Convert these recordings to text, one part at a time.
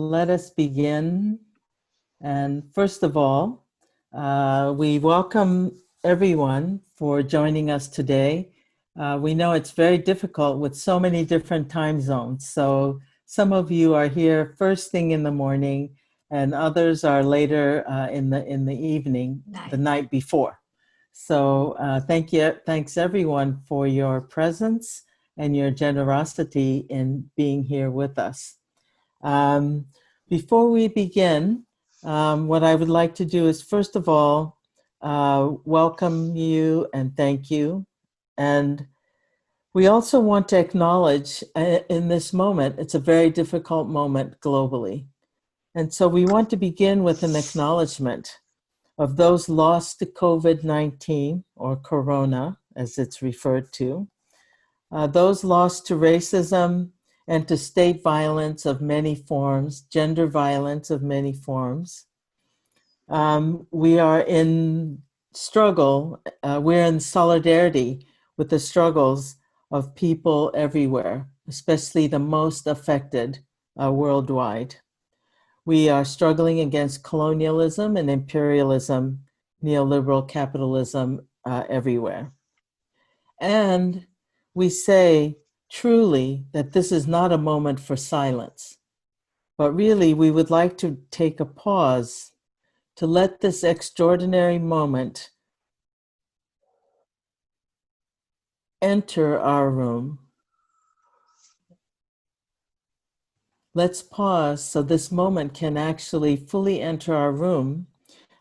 let us begin. And first of all, we welcome everyone for joining us today. We know it's very difficult with so many different time zones. So some of you are here first thing in the morning, and others are later in the evening, the night before. So thanks everyone for your presence and your generosity in being here with us. Before we begin, what I would like to do is, first of all, welcome you and thank you. And we also want to acknowledge in this moment, it's a very difficult moment globally. And so we want to begin with an acknowledgement of those lost to COVID-19 or Corona, as it's referred to, those lost to racism and to state violence of many forms, gender violence of many forms. We are in struggle, we're in solidarity with the struggles of people everywhere, especially the most affected worldwide. We are struggling against colonialism and imperialism, neoliberal capitalism everywhere. And we say truly that this is not a moment for silence, but really we would like to take a pause to let this extraordinary moment enter our room. Let's pause so this moment can actually fully enter our room.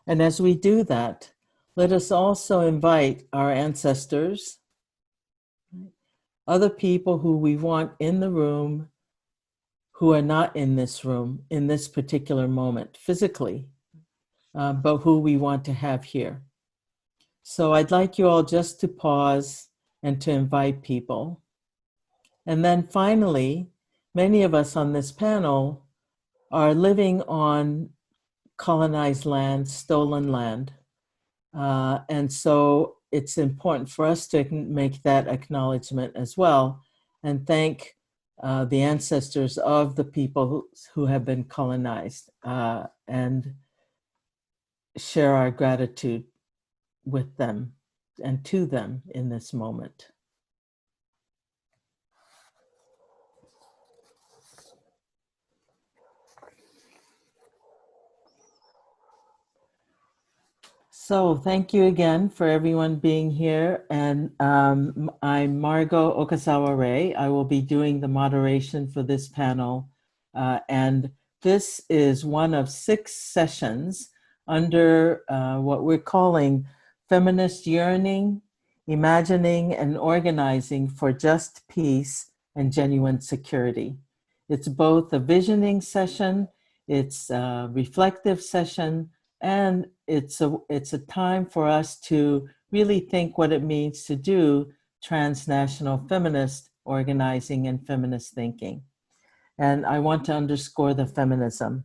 And as we do that, let us also invite our ancestors, other people who we want in the room, who are not in this room in this particular moment physically, but who we want to have here. So I'd like you all just to pause and to invite people. And then finally, many of us on this panel are living on colonized land, stolen land. And so it's important for us to make that acknowledgement as well and thank the ancestors of the people who have been colonized and share our gratitude with them and to them in this moment. So thank you again for everyone being here. And I'm Margo OKAZAWA-REY. I will be doing the moderation for this panel. And this is one of 6 sessions under what we're calling Feminist Yearning, Imagining and Organizing for Just Peace and Genuine Security. It's both a visioning session, it's a reflective session, and it's a time for us to really think what it means to do transnational feminist organizing and feminist thinking. And I want to underscore the feminism.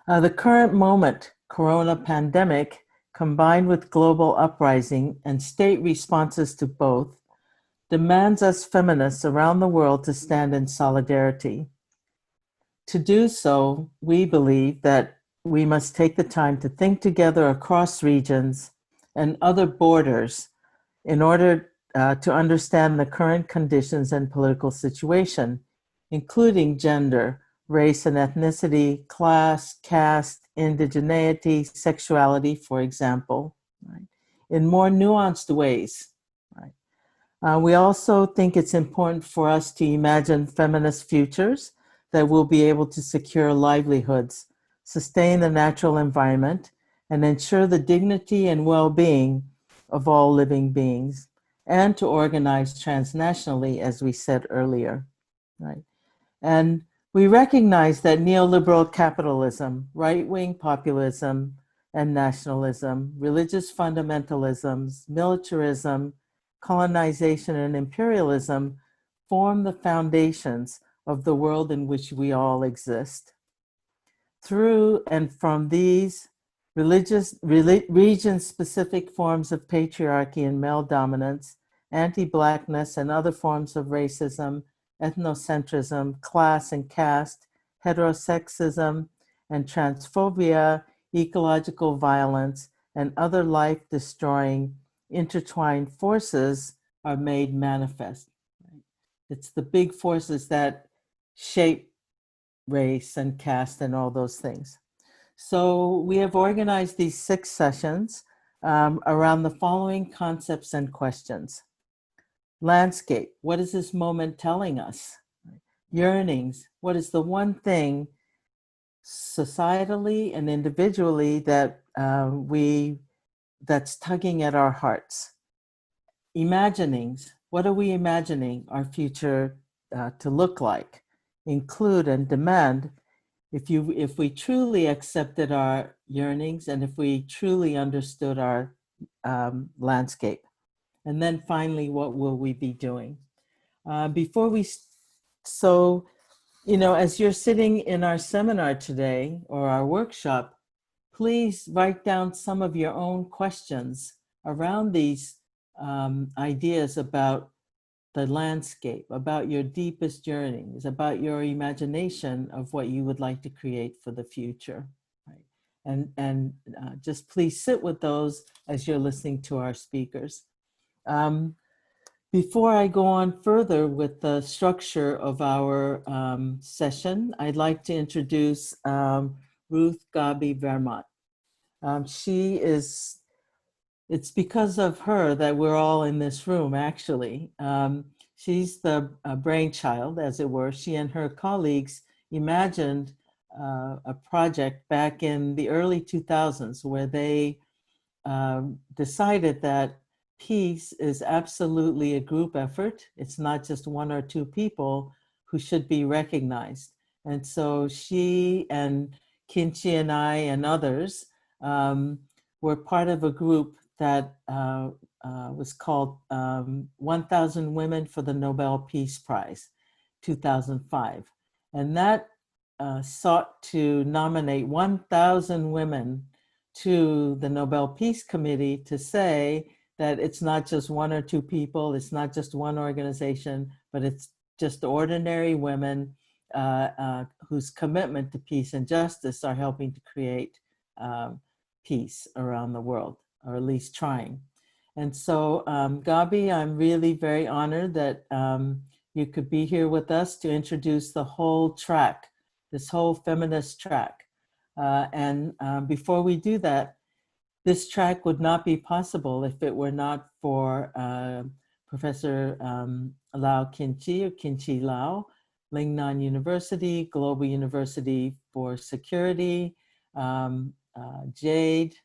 The current moment, Corona pandemic, combined with global uprising and state responses to both, demands us feminists around the world to stand in solidarity. To do so, we believe that we must take the time to think together across regions and other borders in order to understand the current conditions and political situation, including gender, race and ethnicity, class, caste, indigeneity, sexuality, for example, right, in more nuanced ways. Right? We also think it's important for us to imagine feminist futures that will be able to secure livelihoods, sustain the natural environment, and ensure the dignity and well-being of all living beings, and to organize transnationally, as we said earlier, right? And we recognize that neoliberal capitalism, right-wing populism and nationalism, religious fundamentalisms, militarism, colonization and imperialism form the foundations of the world in which we all exist. Through and from these region-specific forms of patriarchy and male dominance, anti-Blackness and other forms of racism, ethnocentrism, class and caste, heterosexism, and transphobia, ecological violence, and other life-destroying intertwined forces are made manifest. It's the big forces that shape race and caste and all those things. So we have organized these 6 sessions around the following concepts and questions. Landscape, what is this moment telling us? Yearnings, what is the one thing societally and individually that that's tugging at our hearts? Imaginings, what are we imagining our future to look like? Include and demand, if we truly accepted our yearnings and if we truly understood our landscape. And then finally, what will we be doing? So, you know, as you're sitting in our seminar today or our workshop, please write down some of your own questions around these ideas about the landscape, about your deepest yearnings, about your imagination of what you would like to create for the future. Right? And just please sit with those as you're listening to our speakers. Before I go on further with the structure of our session, I'd like to introduce Ruth Gabi Vermont. It's because of her that we're all in this room, actually. She's the brainchild, as it were. She and her colleagues imagined a project back in the early 2000s where they decided that peace is absolutely a group effort. It's not just 1 or 2 people who should be recognized. And so she and Kinchi and I and others were part of a group that was called 1,000 Women for the Nobel Peace Prize, 2005. And that sought to nominate 1,000 women to the Nobel Peace Committee to say that it's not just 1 or 2 people, it's not just one organization, but it's just ordinary women whose commitment to peace and justice are helping to create peace around the world, or at least trying. And so, Gabi, I'm really very honored that you could be here with us to introduce the whole track, this whole feminist track. Before we do that, this track would not be possible if it were not for Professor Lau Kinchi, or Kinchi Lau, Lingnan University, Global University for Security, Jade,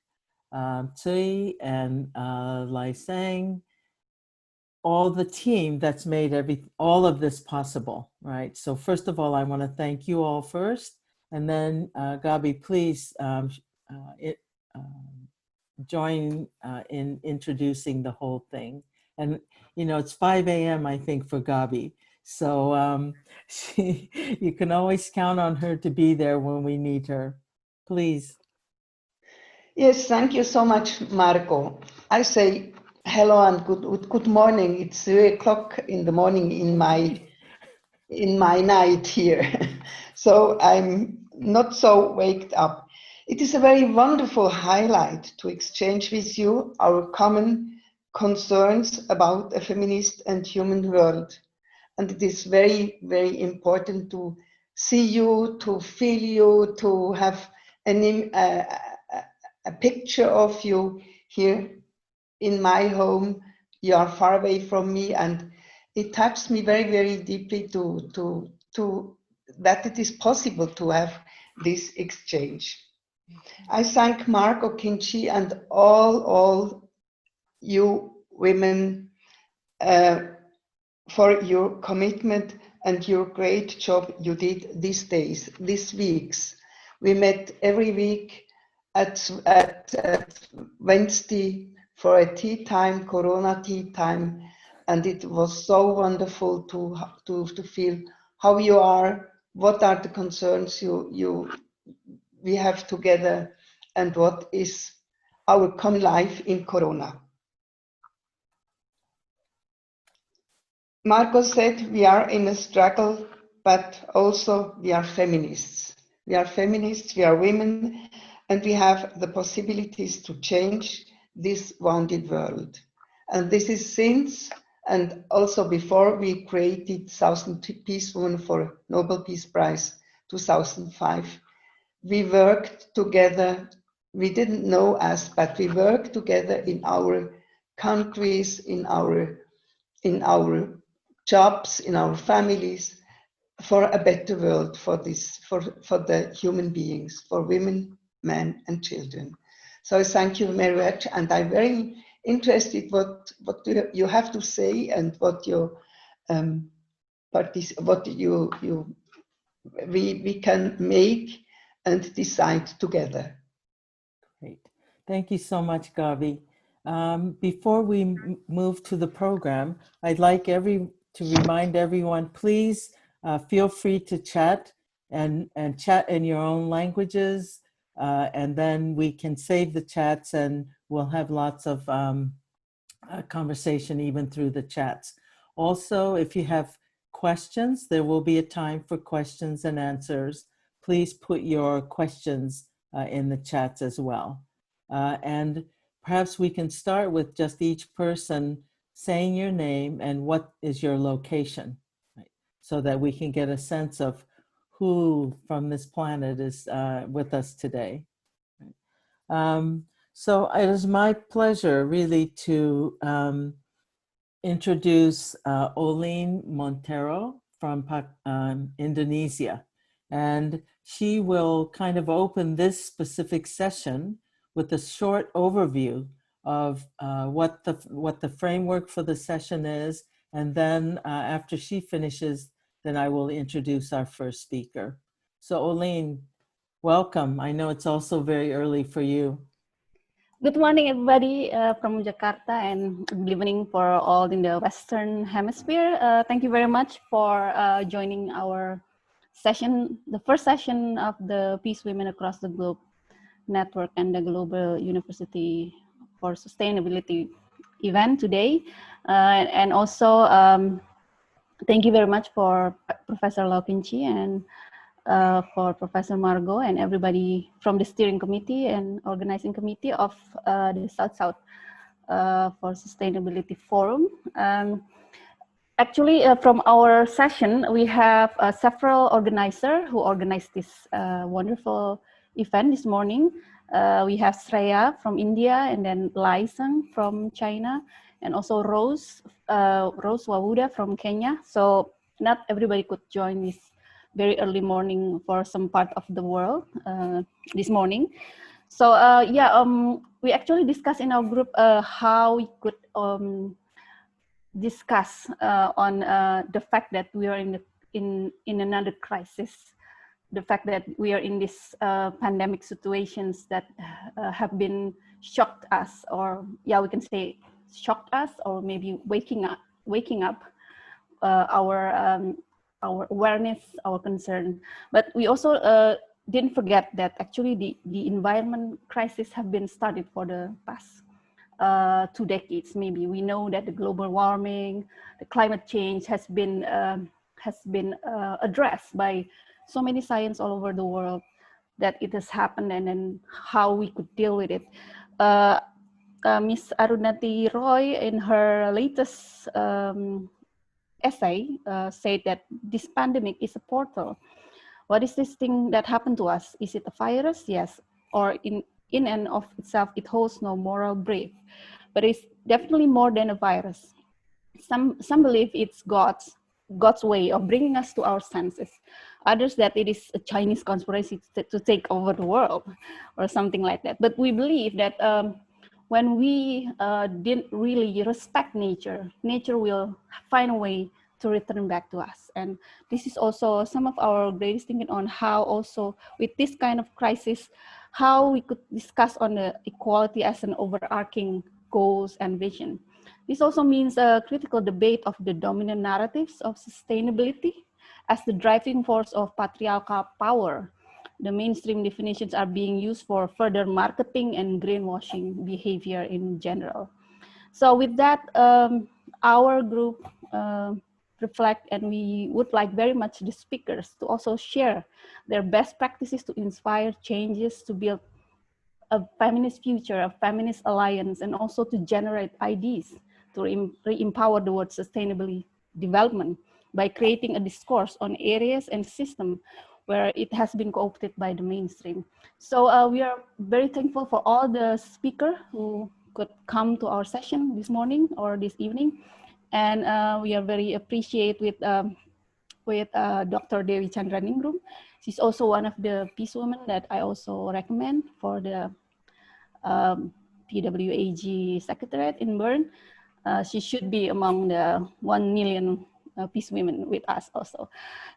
Tsui, and Lai Sang, all the team that's made all of this possible, right? So first of all, I want to thank you all first, and then Gabi, please join in introducing the whole thing. And you know, it's 5 a.m. I think for Gabi, so you can always count on her to be there when we need her. Please. Yes, thank you so much, Margo. I say hello and good morning. It's 3 o'clock in the morning in my night here. So I'm not so waked up. It is a very wonderful highlight to exchange with you our common concerns about a feminist and human world. And it is very, very important to see you, to feel you, to have a picture of you here in my home. You are far away from me, and it touched me very, very deeply to that it is possible to have this exchange. I thank Margo, Kinchi, and all you women for your commitment and your great job you did these days, these weeks. We met every week at Wednesday for a tea time, Corona tea time, and it was so wonderful to feel how you are, what are the concerns we have together, and what is our common life in Corona. Margo said we are in a struggle but also we are feminists. We are feminists, we are women, and we have the possibilities to change this wounded world. And this is since, and also before we created 1000 Peace Women for Nobel Peace Prize 2005, we worked together. We didn't know us, but we worked together in our countries, in our jobs, in our families, for a better world for the human beings, for women, men, and children. So thank you very much, and I'm very interested what you have to say and what we can make and decide together. Great. Thank you so much, Gabi. Before we move to the program, I'd like to remind everyone, please feel free to chat and chat in your own languages, and then we can save the chats and we'll have lots of conversation even through the chats. Also, if you have questions, there will be a time for questions and answers. Please put your questions in the chats as well. And perhaps we can start with just each person saying your name and what is your location, right? So that we can get a sense of who from this planet is with us today. So it is my pleasure really to introduce Olene Montero from Indonesia. And she will kind of open this specific session with a short overview of what the framework for the session is. And then after she finishes, then I will introduce our first speaker. So Olene, welcome. I know it's also very early for you. Good morning, everybody from Jakarta, and good evening for all in the Western Hemisphere. Thank you very much for joining our session, the first session of the Peace Women Across the Globe Network and the Global University for Sustainability event today. And also, thank you very much for Professor Lee Kiu Chi and for Professor Margo and everybody from the steering committee and organizing committee of the South-South for Sustainability Forum. Actually, from our session, we have several organizers who organized this wonderful event this morning. We have Shreya from India, and then Seung from China, and also Rose Wawuda from Kenya. So not everybody could join this very early morning for some part of the world this morning. So we actually discussed in our group how we could discuss on the fact that we are in another crisis, the fact that we are in this pandemic situations that have been shocked us, or we can say shocked us, or maybe waking up our awareness, our concern. But we also didn't forget that actually the environment crisis have been started for the past 2 decades. Maybe we know that the global warming, the climate change has been addressed by so many science all over the world, that it has happened, and then how we could deal with it. Miss Arundhati Roy, in her latest essay, said that this pandemic is a portal. What is this thing that happened to us? Is it a virus? Yes. Or in and of itself, it holds no moral brave. But it's definitely more than a virus. Some believe it's God's way of bringing us to our senses. Others that it is a Chinese conspiracy to take over the world or something like that. But we believe that when we didn't really respect nature, nature will find a way to return back to us. And this is also some of our greatest thinking on how also with this kind of crisis, how we could discuss on the equality as an overarching goals and vision. This also means a critical debate of the dominant narratives of sustainability as the driving force of patriarchal power. The mainstream definitions are being used for further marketing and greenwashing behavior in general. So with that, our group reflect, and we would like very much the speakers to also share their best practices to inspire changes, to build a feminist future, a feminist alliance, and also to generate ideas to re-empower the word sustainable development by creating a discourse on areas and systems where it has been co-opted by the mainstream. So we are very thankful for all the speakers who could come to our session this morning or this evening. And we are very appreciate with Dr. Dewey Chandran. She's also one of the peace women that I also recommend for the PWAG Secretariat in Bern. She should be among the 1 million peace women with us also.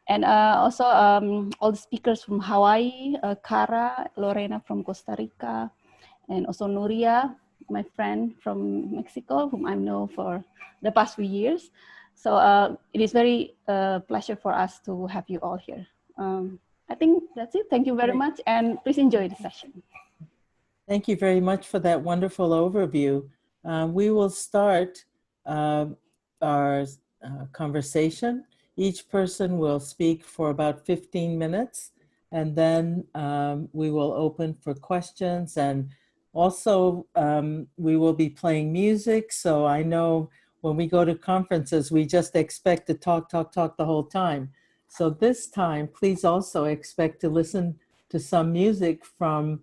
And also all the speakers from Hawaii, Khara, Lorena from Costa Rica, and also Nuria, my friend from Mexico, whom I know for the past few years. So it is very pleasure for us to have you all here. I think that's it. Thank you very much, and please enjoy the session. Thank you very much for that wonderful overview. We will start our conversation. Each person will speak for about 15 minutes, and then we will open for questions. And also, we will be playing music. So I know when we go to conferences, we just expect to talk the whole time. So this time, please also expect to listen to some music from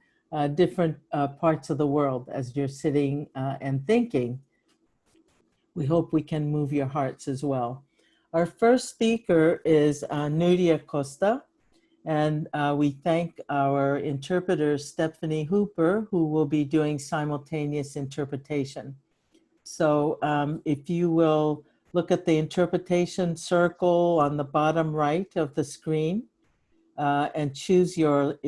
different parts of the world as you're sitting and thinking. We hope we can move your hearts as well. Our first speaker is Nuria Costa, and we thank our interpreter, Stephanie Hooper, who will be doing simultaneous interpretation. So if you will look at the interpretation circle on the bottom right of the screen and choose your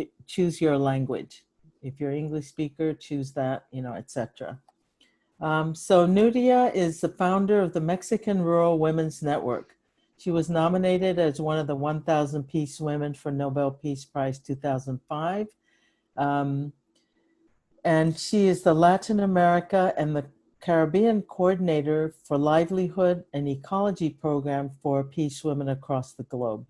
language. If you're English speaker, choose that, etc. So Nuria is the founder of the Mexican Rural Women's Network. She was nominated as one of the 1,000 Peace Women for Nobel Peace Prize 2005. And she is the Latin America and the Caribbean coordinator for Livelihood and Ecology program for Peace Women across the globe.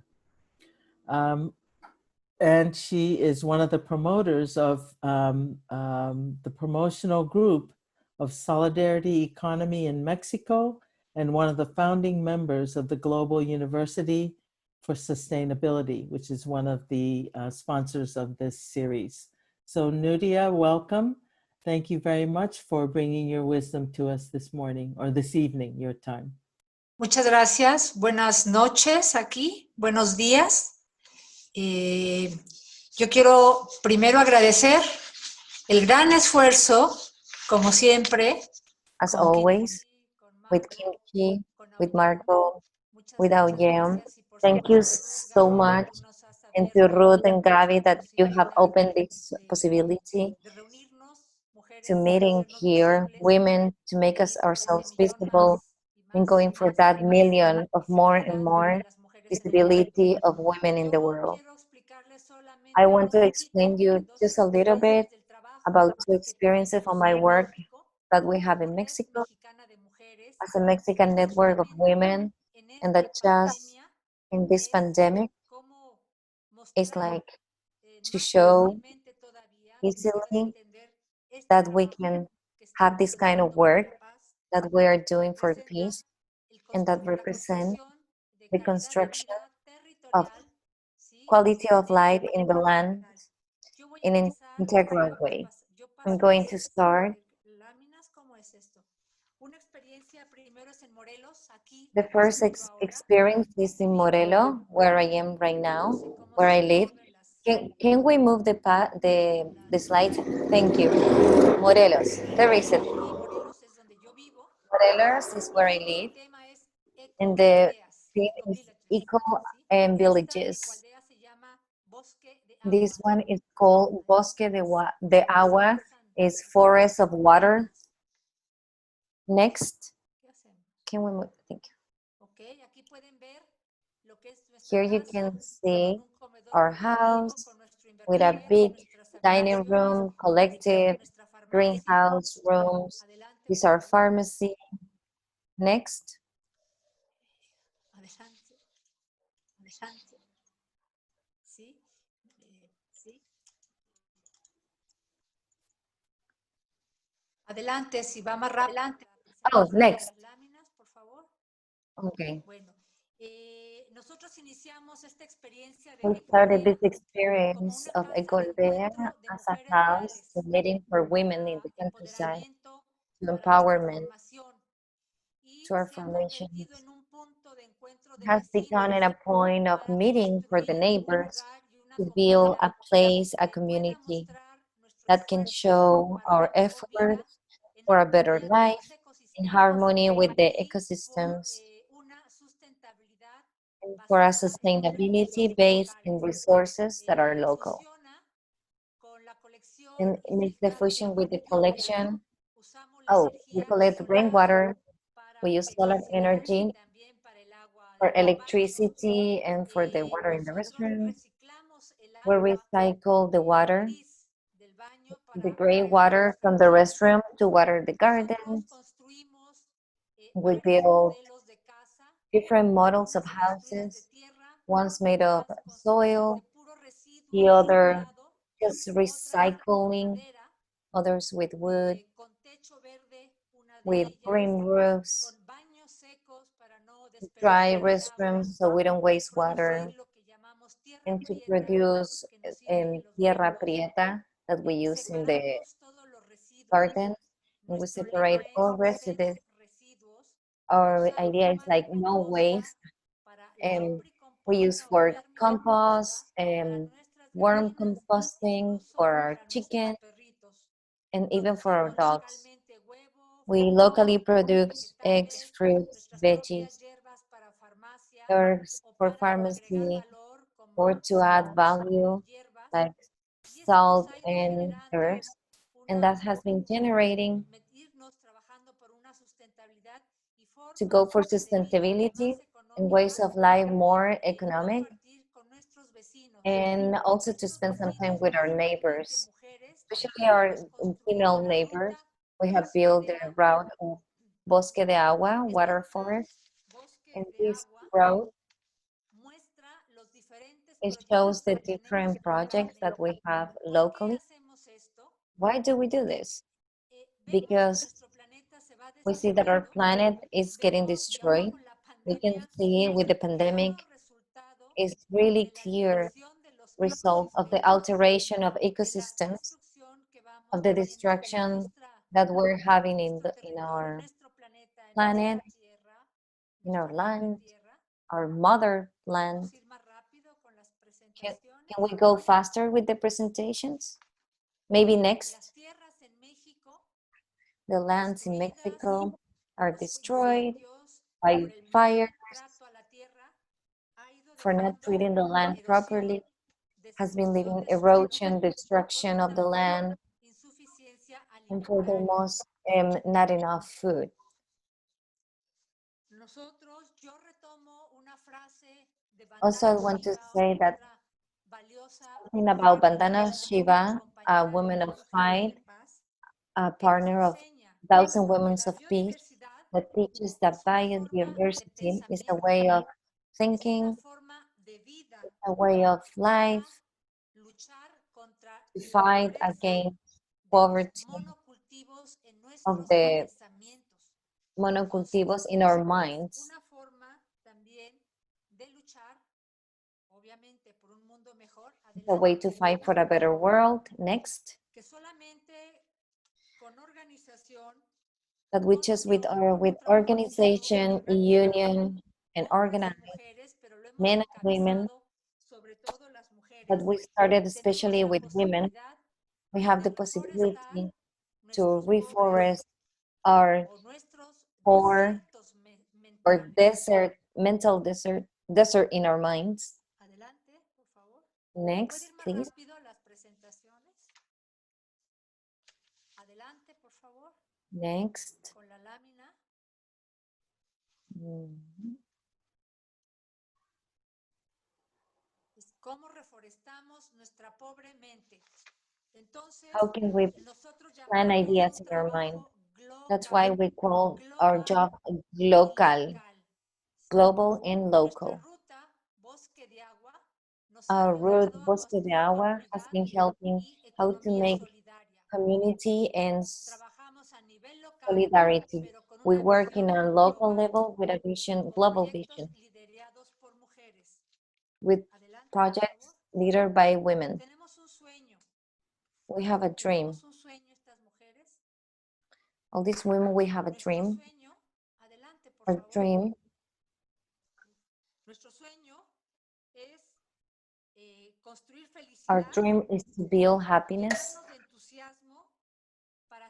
And she is one of the promoters of the promotional group of Solidarity Economy in Mexico, and one of the founding members of the Global University for Sustainability, which is one of the sponsors of this series. So Nuria, welcome. Thank you very much for bringing your wisdom to us this morning, or this evening, your time. Muchas gracias. Buenas noches aquí. Buenos días. Yo quiero primero agradecer el gran esfuerzo, como siempre. As always, with Kiu Chi, with Margo, without YEUNG. Thank you so much, and to Ruth and Gaby that you have opened this possibility to meeting here, women, to make us ourselves visible and going for that million of more and more visibility of women in the world. I want to explain you just a little bit about two experiences from my work that we have in Mexico as a Mexican network of women, and that just in this pandemic is like to show easily that we can have this kind of work that we are doing for peace, and that represent the construction of quality of life in the land in an integral way. I'm going to start. The first experience is in Morelos, where I am right now, where I live. Can we move the slide? Thank you. Morelos, there is it. Morelos is where I live, and the theme is eco and villages. This one is called Bosque de Agua, is forest of water. Next, can we move? Thank you. Here you can see our house with a big dining room, collective, greenhouse rooms. This is our pharmacy. Next. Adelante, si va más rápido. Oh, next. Okay. We started this experience of Ecology as a house, a meeting for women in the countryside, to empowerment, to our formations. It has become a point of meeting for the neighbors to build a place, a community that can show our efforts for a better life in harmony with the ecosystems and for a sustainability based in resources that are local. And it's the fusion with the collection. Oh, we collect rainwater, we use solar energy for electricity and for the water in the restroom. We recycle the water, the gray water from the restroom to water the gardens. We build different models of houses, one's made of soil, the other just recycling, others with wood, with green roofs, dry restrooms so we don't waste water, and to produce tierra prieta that we use in the garden, and we separate all residues. Our idea is like no waste, and we use for compost and worm composting for our chicken and even for our dogs. We locally produce eggs, fruits, veggies, herbs for pharmacy, or to add value like salt and herbs. And that has been generating to go for sustainability and ways of life more economic, and also to spend some time with our neighbors, especially our female neighbors. We have built the route of Bosque de Agua, water forest, and this route, it shows the different projects that we have locally. Why do we do this? Because we see that our planet is getting destroyed. We can see with the pandemic, it's really clear result of the alteration of ecosystems, of the destruction that we're having in our planet, in our land, our motherland. Can we go faster with the presentations? Maybe next. The lands in Mexico are destroyed by fires for not treating the land properly, has been leading erosion, destruction of the land, and for the most, not enough food. Also, I want to say that something about Bandana Shiva, a woman of fight, a partner of 1,000 Women of Peace, that teaches that biodiversity is a way of thinking, a way of life, to fight against poverty of the monocultivos in our minds. It's a way to fight for a better world. Next. That we just with organization, union, and organize men and women, that we started especially with women, we have the possibility to reforest our core or desert, mental desert in our minds. Next, please. Next. How can we plant ideas in our mind? That's why we call our job local, global and local. Our route, Bosque de Agua, has been helping how to make community and solidarity. We work in a local level with a vision, global vision, with projects led by women. We have a dream. All these women, we have a dream. Our dream is to build happiness,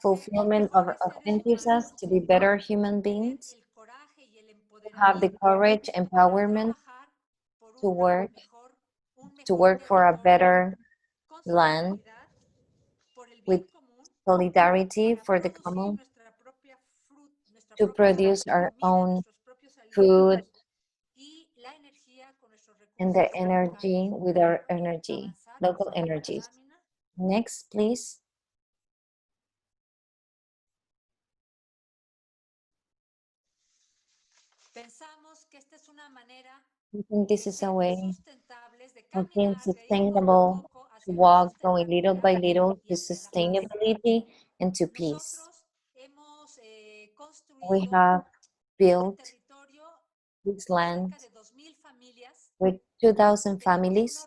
fulfillment of enthusiasm, to be better human beings, to have the courage, empowerment to work for a better land, with solidarity for the common, to produce our own food and the energy with our energy, local energies. Next, please. I think this is a way of being sustainable, to walk going little by little to sustainability and to peace. We have built this land with 2,000 families.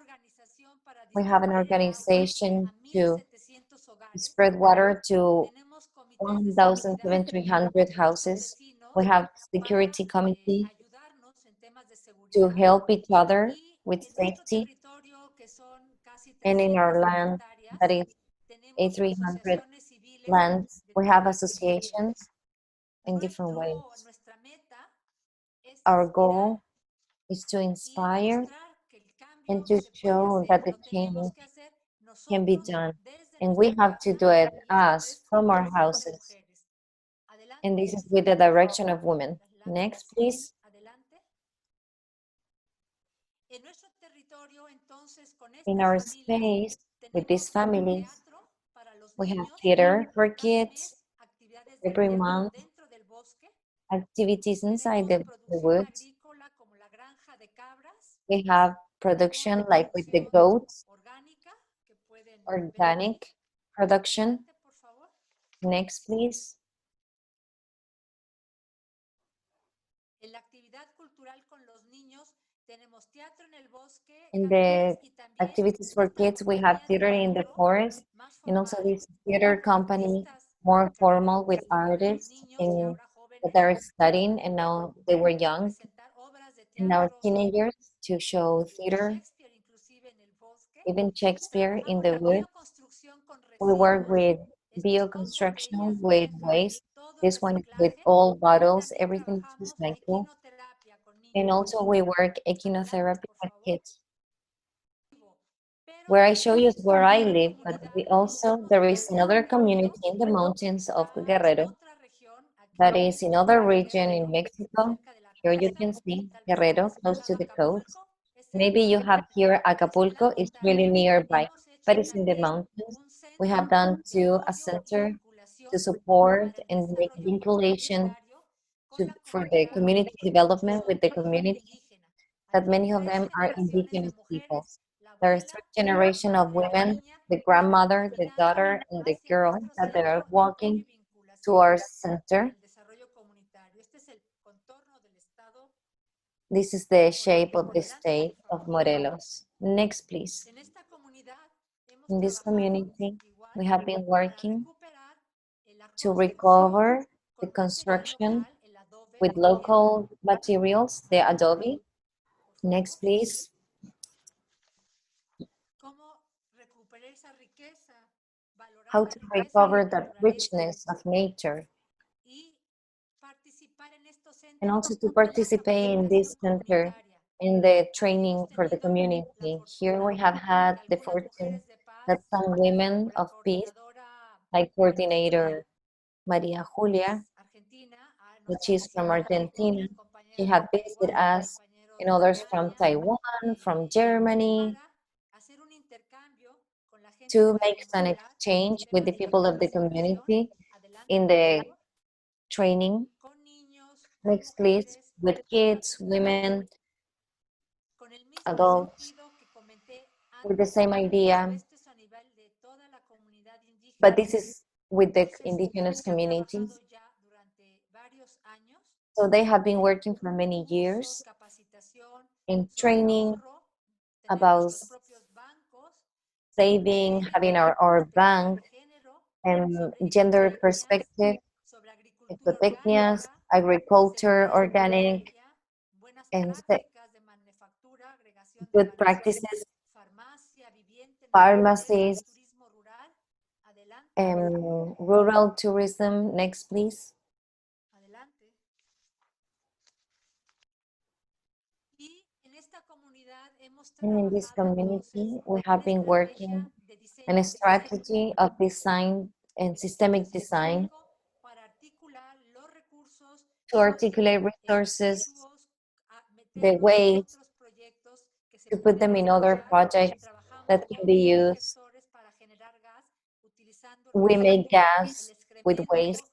We have an organization to spread water to 1,700 houses. We have security committee to help each other with safety. And in our land, that is 8,300 lands, we have associations in different ways. Our goal is to inspire and to show that the change can be done. And we have to do it us from our houses. And this is with the direction of women. Next, please. In our space, with these families, we have theater for kids every month, activities inside the woods. We have production like with the goats, organic production. Next, please. In the activities for kids, we have theater in the forest, and also this theater company, more formal with artists that are studying, and now they were young, and now teenagers, to show theater, even Shakespeare in the wood. We work with bioconstruction, with waste. This one is with old bottles, everything is recycled. And also we work echinotherapy with kids. Where I show you is where I live, but there is another community in the mountains of Guerrero that is in other region in Mexico. Here you can see Guerrero, close to the coast. Maybe you have here Acapulco, it's really nearby, but it's in the mountains. We have done a center to support and make vinculation for the community development with the community, that many of them are indigenous peoples. There are 3 generations of women, the grandmother, the daughter, and the girl, that they are walking to our center. This is the shape of the state of Morelos. Next, please. In this community, we have been working to recover the construction with local materials, the adobe. Next, please. How to recover that richness of nature, and also to participate in this center in the training for the community. Here we have had the fortune that some women of peace, like coordinator Maria Julia, which is from Argentina, she had visited us, and others from Taiwan, from Germany, to make an exchange with the people of the community in the training. Next, please, with kids, women, adults with the same idea, but this is with the indigenous communities. So they have been working for many years in training about saving, having our bank, and gender perspective, ecotechnias, agriculture, organic, and good practices, pharmacies, and rural tourism. Next, please. And in this community, we have been working on a strategy of design and systemic design to articulate resources, the ways to put them in other projects that can be used. We make gas with waste,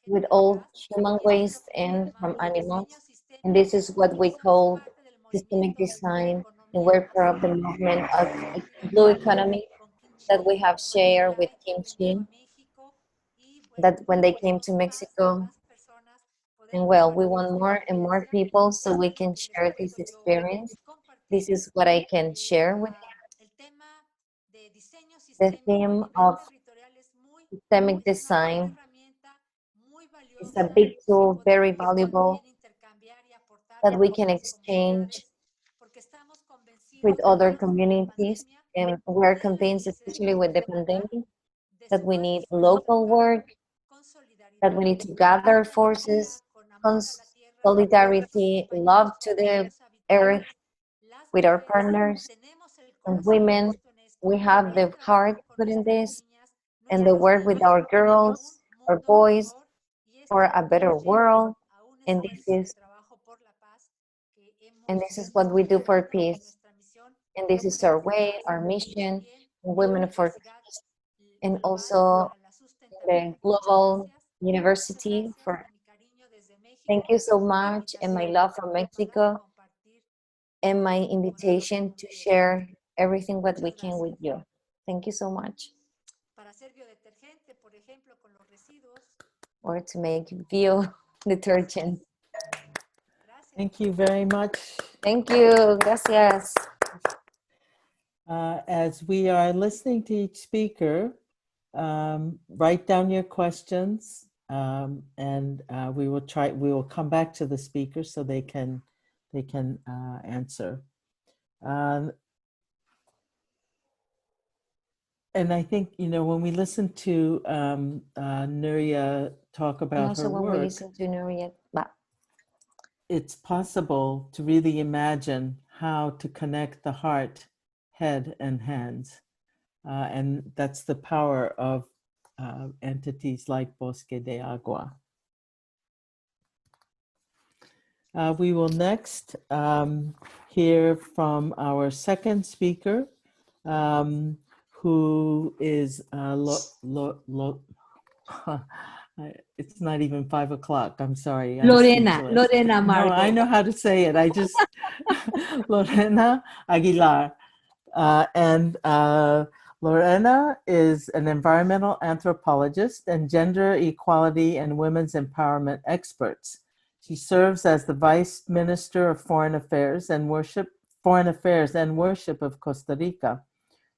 with all human waste and from animals. And this is what we call systemic design. And we're part of the movement of blue economy that we have shared with Kim Chi, that when they came to Mexico, and well, we want more and more people so we can share this experience. This is what I can share with you. The theme of systemic design is a big tool, very valuable, that we can exchange with other communities. And we're convinced, especially with the pandemic, that we need local work, that we need to gather forces, solidarity, love to the earth with our partners and women. We have the heart put in this, and the work with our girls, our boys, for a better world. And this is what we do for peace. And this is our way, our mission, Women for Peace, and also the Global University. Thank you so much, and my love from Mexico, and my invitation to share everything what we can with you. Thank you so much. Or to make bio detergent. Thank you very much. Thank you. Gracias. As we are listening to each speaker, write down your questions, and we will come back to the speakers so they can answer. And I think, when we listen to Nuria talk about her when work, we listen to Nuria, it's possible to really imagine how to connect the heart, head, and hands. And that's the power of entities like Bosque de Agua. We will next hear from our second speaker, who is it's not even 5 o'clock. I'm sorry. Lorena Margo. No, I know how to say it. I just Lorena Aguilar, and Lorena is an environmental anthropologist and gender equality and women's empowerment expert. She serves as the Vice Minister of Foreign Affairs and Worship of Costa Rica.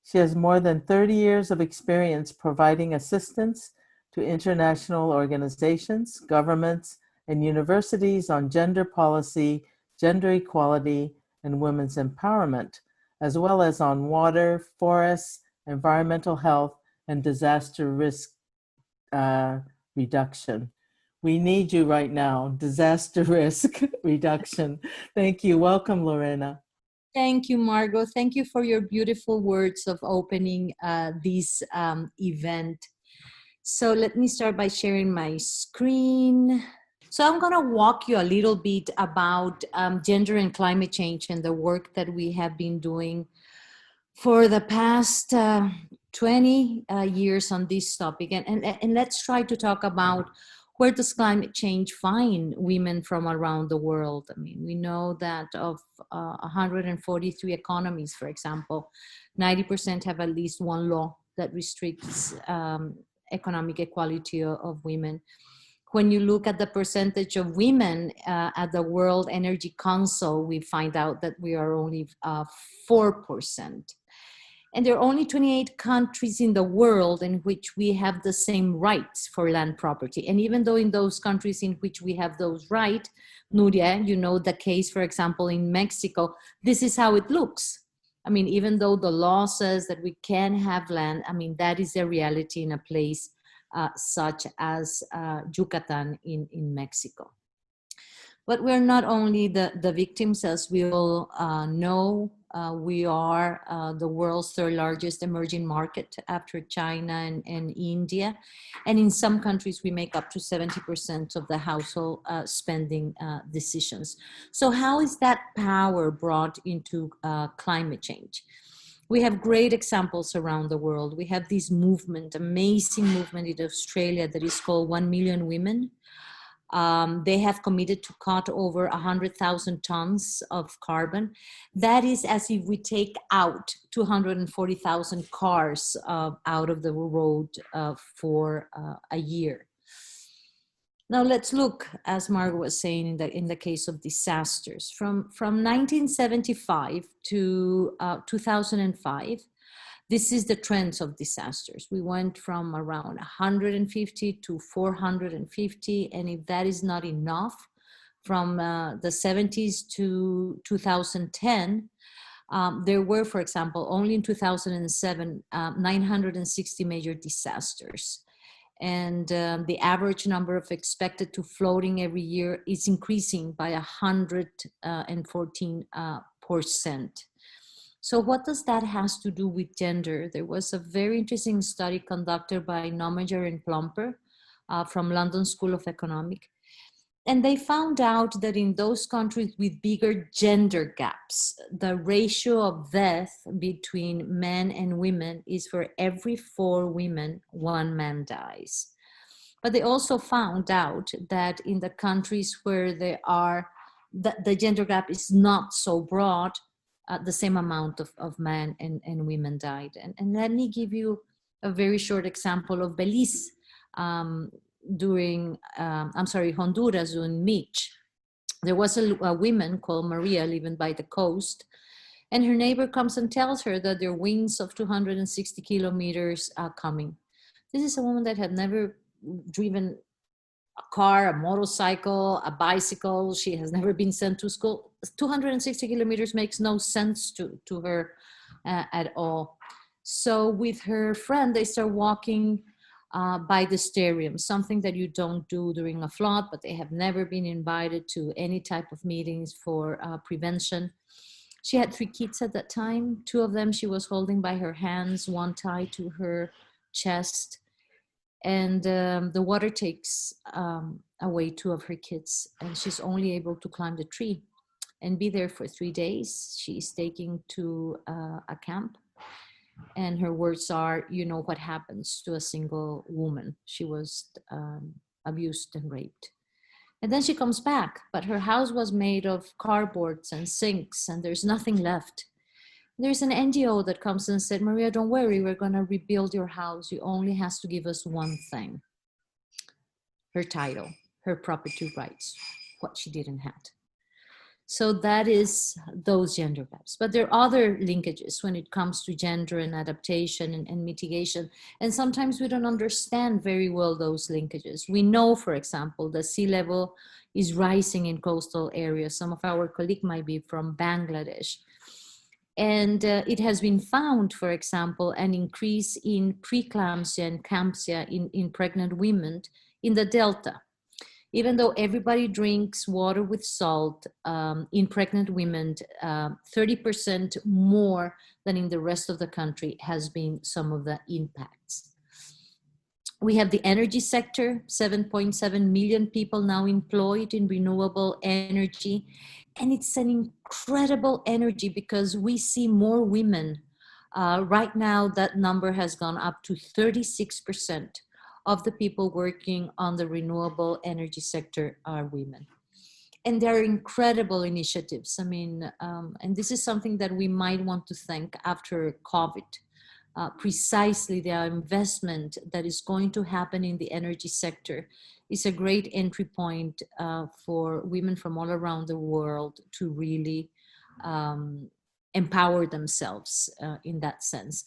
She has more than 30 years of experience providing assistance to international organizations, governments, and universities on gender policy, gender equality, and women's empowerment, as well as on water, forests, environmental health, and disaster risk reduction. We need you right now, disaster risk reduction. Thank you. Welcome, Lorena. Thank you, Margo. Thank you for your beautiful words of opening this event. So let me start by sharing my screen. So I'm going to walk you a little bit about gender and climate change and the work that we have been doing for the past 20 years on this topic. And let's try to talk about Where does climate change find women from around the world? I mean, we know that of 143 economies, for example, 90% have at least one law that restricts economic equality of women. When you look at the percentage of women at the World Energy Council, we find out that we are only 4%. And there are only 28 countries in the world in which we have the same rights for land property. And even though in those countries in which we have those rights, Nuria, you know the case, for example, in Mexico, this is how it looks. I mean, even though the law says that we can have land, I mean, that is the reality in a place such as Yucatan in Mexico. But we're not only the victims, as we all know. We are the world's third largest emerging market after China and India. And in some countries, we make up to 70% of the household spending decisions. So how is that power brought into climate change? We have great examples around the world. We have this movement, amazing movement in Australia that is called 1 Million Women. They have committed to cut over 100,000 tons of carbon. That is as if we take out 240,000 cars out of the road for a year. Now let's look, as Margo was saying, in the case of disasters. From 1975 to 2005, this is the trends of disasters. We went from around 150 to 450, and if that is not enough, from the 70s to 2010, there were, for example, only in 2007, 960 major disasters. And the average number of expected to floating every year is increasing by 114%. So what does that has to do with gender? There was a very interesting study conducted by Nomager and Plumper from London School of Economics. And they found out that in those countries with bigger gender gaps, the ratio of death between men and women is for every 4 women, 1 man dies. But they also found out that in the countries where there are, the gender gap is not so broad, the same amount of men and women died. And let me give you a very short example of Belize Honduras during Mitch. There was a woman called Maria living by the coast, and her neighbor comes and tells her that there are winds of 260 kilometers coming. This is a woman that had never driven a car, a motorcycle, a bicycle. She has never been sent to school. 260 kilometers makes no sense to her at all. So with her friend, they start walking by the stadium, something that you don't do during a flood, but they have never been invited to any type of meetings for prevention. She had 3 kids at that time. 2 of them she was holding by her hands, 1 tied to her chest. And the water takes away 2 of her kids, and she's only able to climb the tree and be there for 3 days. She's taken to a camp, and her words are, you know what happens to a single woman. She was abused and raped. And then she comes back, but her house was made of cardboards and sinks, and there's nothing left. There's an NGO that comes and said, Maria, don't worry, we're going to rebuild your house. You only has to give us one thing: her title, her property rights, what she didn't have. So that is those gender gaps. But there are other linkages when it comes to gender and adaptation and mitigation. And sometimes we don't understand very well those linkages. We know, for example, the sea level is rising in coastal areas. Some of our colleagues might be from Bangladesh. And it has been found, for example, an increase in preeclampsia and eclampsia in pregnant women in the Delta. Even though everybody drinks water with salt, in pregnant women, 30% more than in the rest of the country has been some of the impacts. We have the energy sector, 7.7 million people now employed in renewable energy. And it's an incredible energy because we see more women. Right now, that number has gone up to 36% of the people working on the renewable energy sector are women. And there are incredible initiatives. I mean, and this is something that we might want to thank after COVID. Precisely the investment that is going to happen in the energy sector is a great entry point for women from all around the world to really empower themselves in that sense.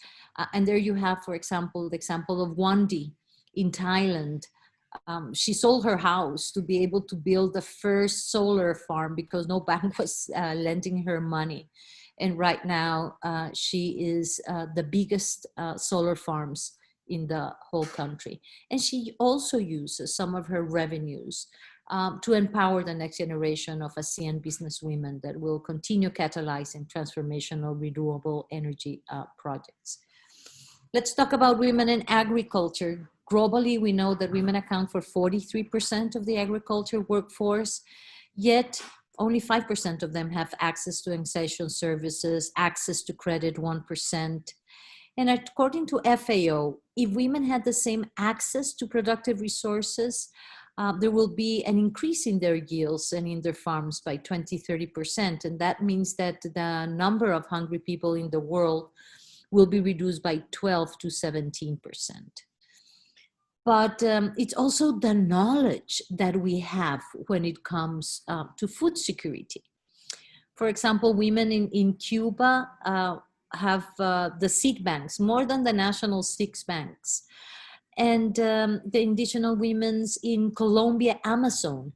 And there you have, for example, the example of Wandi in Thailand. She sold her house to be able to build the first solar farm because no bank was lending her money. And right now, she is the biggest solar farms in the whole country. And she also uses some of her revenues to empower the next generation of ASEAN businesswomen that will continue catalyzing transformational renewable energy projects. Let's talk about women in agriculture. Globally, we know that women account for 43% of the agriculture workforce, yet only 5% of them have access to extension services, access to credit 1%. And according to FAO, if women had the same access to productive resources, there will be an increase in their yields and in their farms by 20-30%. And that means that the number of hungry people in the world will be reduced by 12 to 17%. But it's also the knowledge that we have when it comes to food security. For example, women in Cuba have the seed banks, more than the national seed banks. And the indigenous women's in Colombia, Amazon.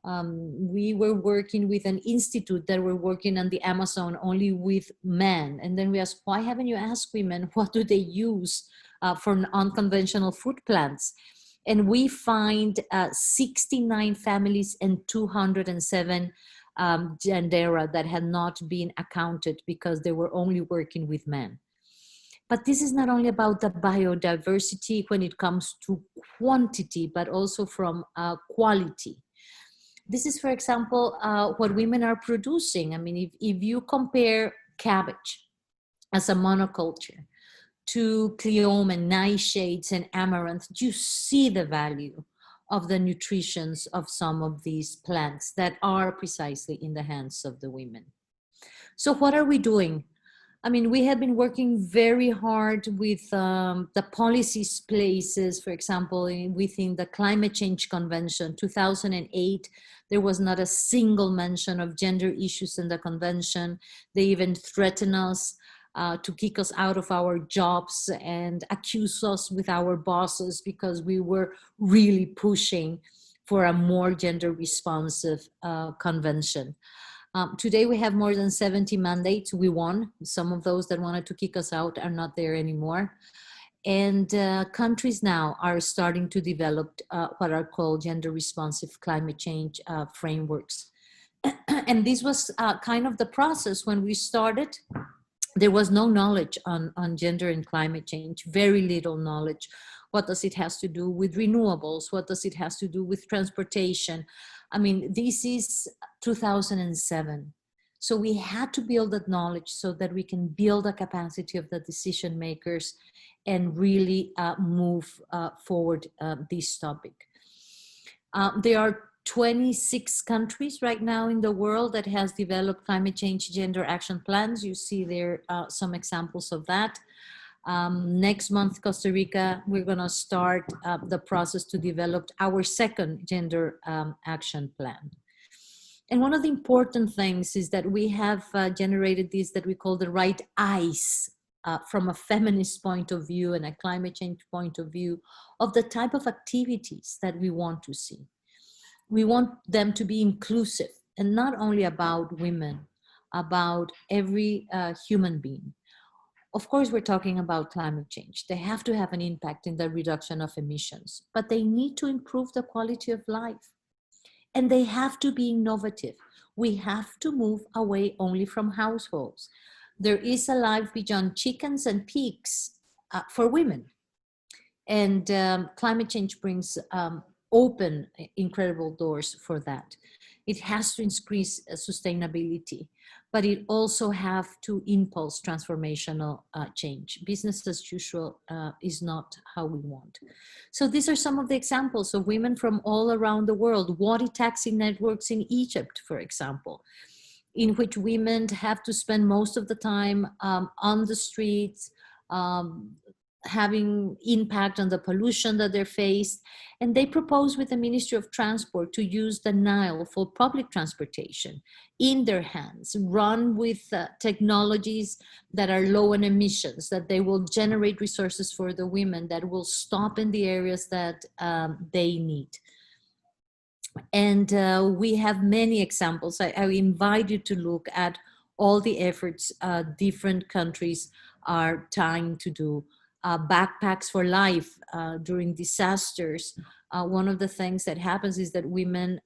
We were working with an institute that were working on the Amazon only with men. And then we asked, why haven't you asked women, what do they use for unconventional food plants? And we find 69 families and 207 gendera that had not been accounted because they were only working with men. But this is not only about the biodiversity when it comes to quantity, but also from quality. This is, for example, what women are producing. I mean, if you compare cabbage as a monoculture to cleome and nightshades and amaranth, you see the value of the nutritions of some of these plants that are precisely in the hands of the women. So what are we doing? I mean, we have been working very hard with the policies places, for example, within the Climate Change Convention, 2008, there was not a single mention of gender issues in the convention. They even threatened us to kick us out of our jobs and accuse us with our bosses because we were really pushing for a more gender responsive convention. Today we have more than 70 mandates. We won. Some of those that wanted to kick us out are not there anymore. And countries now are starting to develop what are called gender responsive climate change frameworks. And this was kind of the process when we started. There was no knowledge on gender and climate change, very little knowledge. What does it have to do with renewables? What does it have to do with transportation? I mean, this is 2007. So we had to build that knowledge so that we can build a capacity of the decision makers and really move forward this topic. There are 26 countries right now in the world that has developed climate change gender action plans. You see there some examples of that. Next month, Costa Rica, we're gonna start the process to develop our second gender action plan. And one of the important things is that we have generated this that we call the right eyes from a feminist point of view and a climate change point of view of the type of activities that we want to see. We want them to be inclusive and not only about women, about every human being. Of course, we're talking about climate change. They have to have an impact in the reduction of emissions, but they need to improve the quality of life. And they have to be innovative. We have to move away only from households. There is a life beyond chickens and pigs for women. And climate change brings open incredible doors for that. It has to increase sustainability, but it also have to impulse transformational change. Business as usual is not how we want. So these are some of the examples of women from all around the world. Wadi taxi networks in Egypt, for example, in which women have to spend most of the time on the streets, having impact on the pollution that they're faced. And they propose with the Ministry of Transport to use the Nile for public transportation in their hands, run with technologies that are low in emissions, that they will generate resources for the women, that will stop in the areas that they need. And we have many examples. I invite you to look at all the efforts different countries are trying to do. Backpacks for life during disasters. One of the things that happens is that women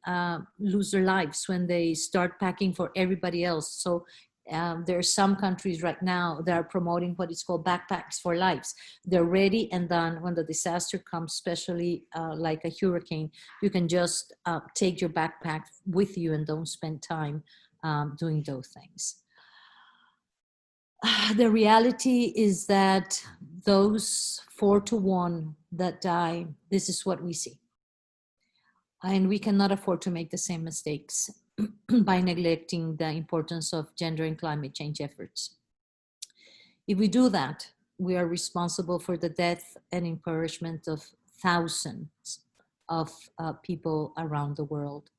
lose their lives when they start packing for everybody else. So there are some countries right now that are promoting what is called backpacks for lives. They're ready and done when the disaster comes, especially like a hurricane. You can just take your backpack with you and don't spend time doing those things. The reality is that those 4 to 1 that die, this is what we see. And we cannot afford to make the same mistakes by neglecting the importance of gender and climate change efforts. If we do that, we are responsible for the death and impoverishment of thousands of people around the world.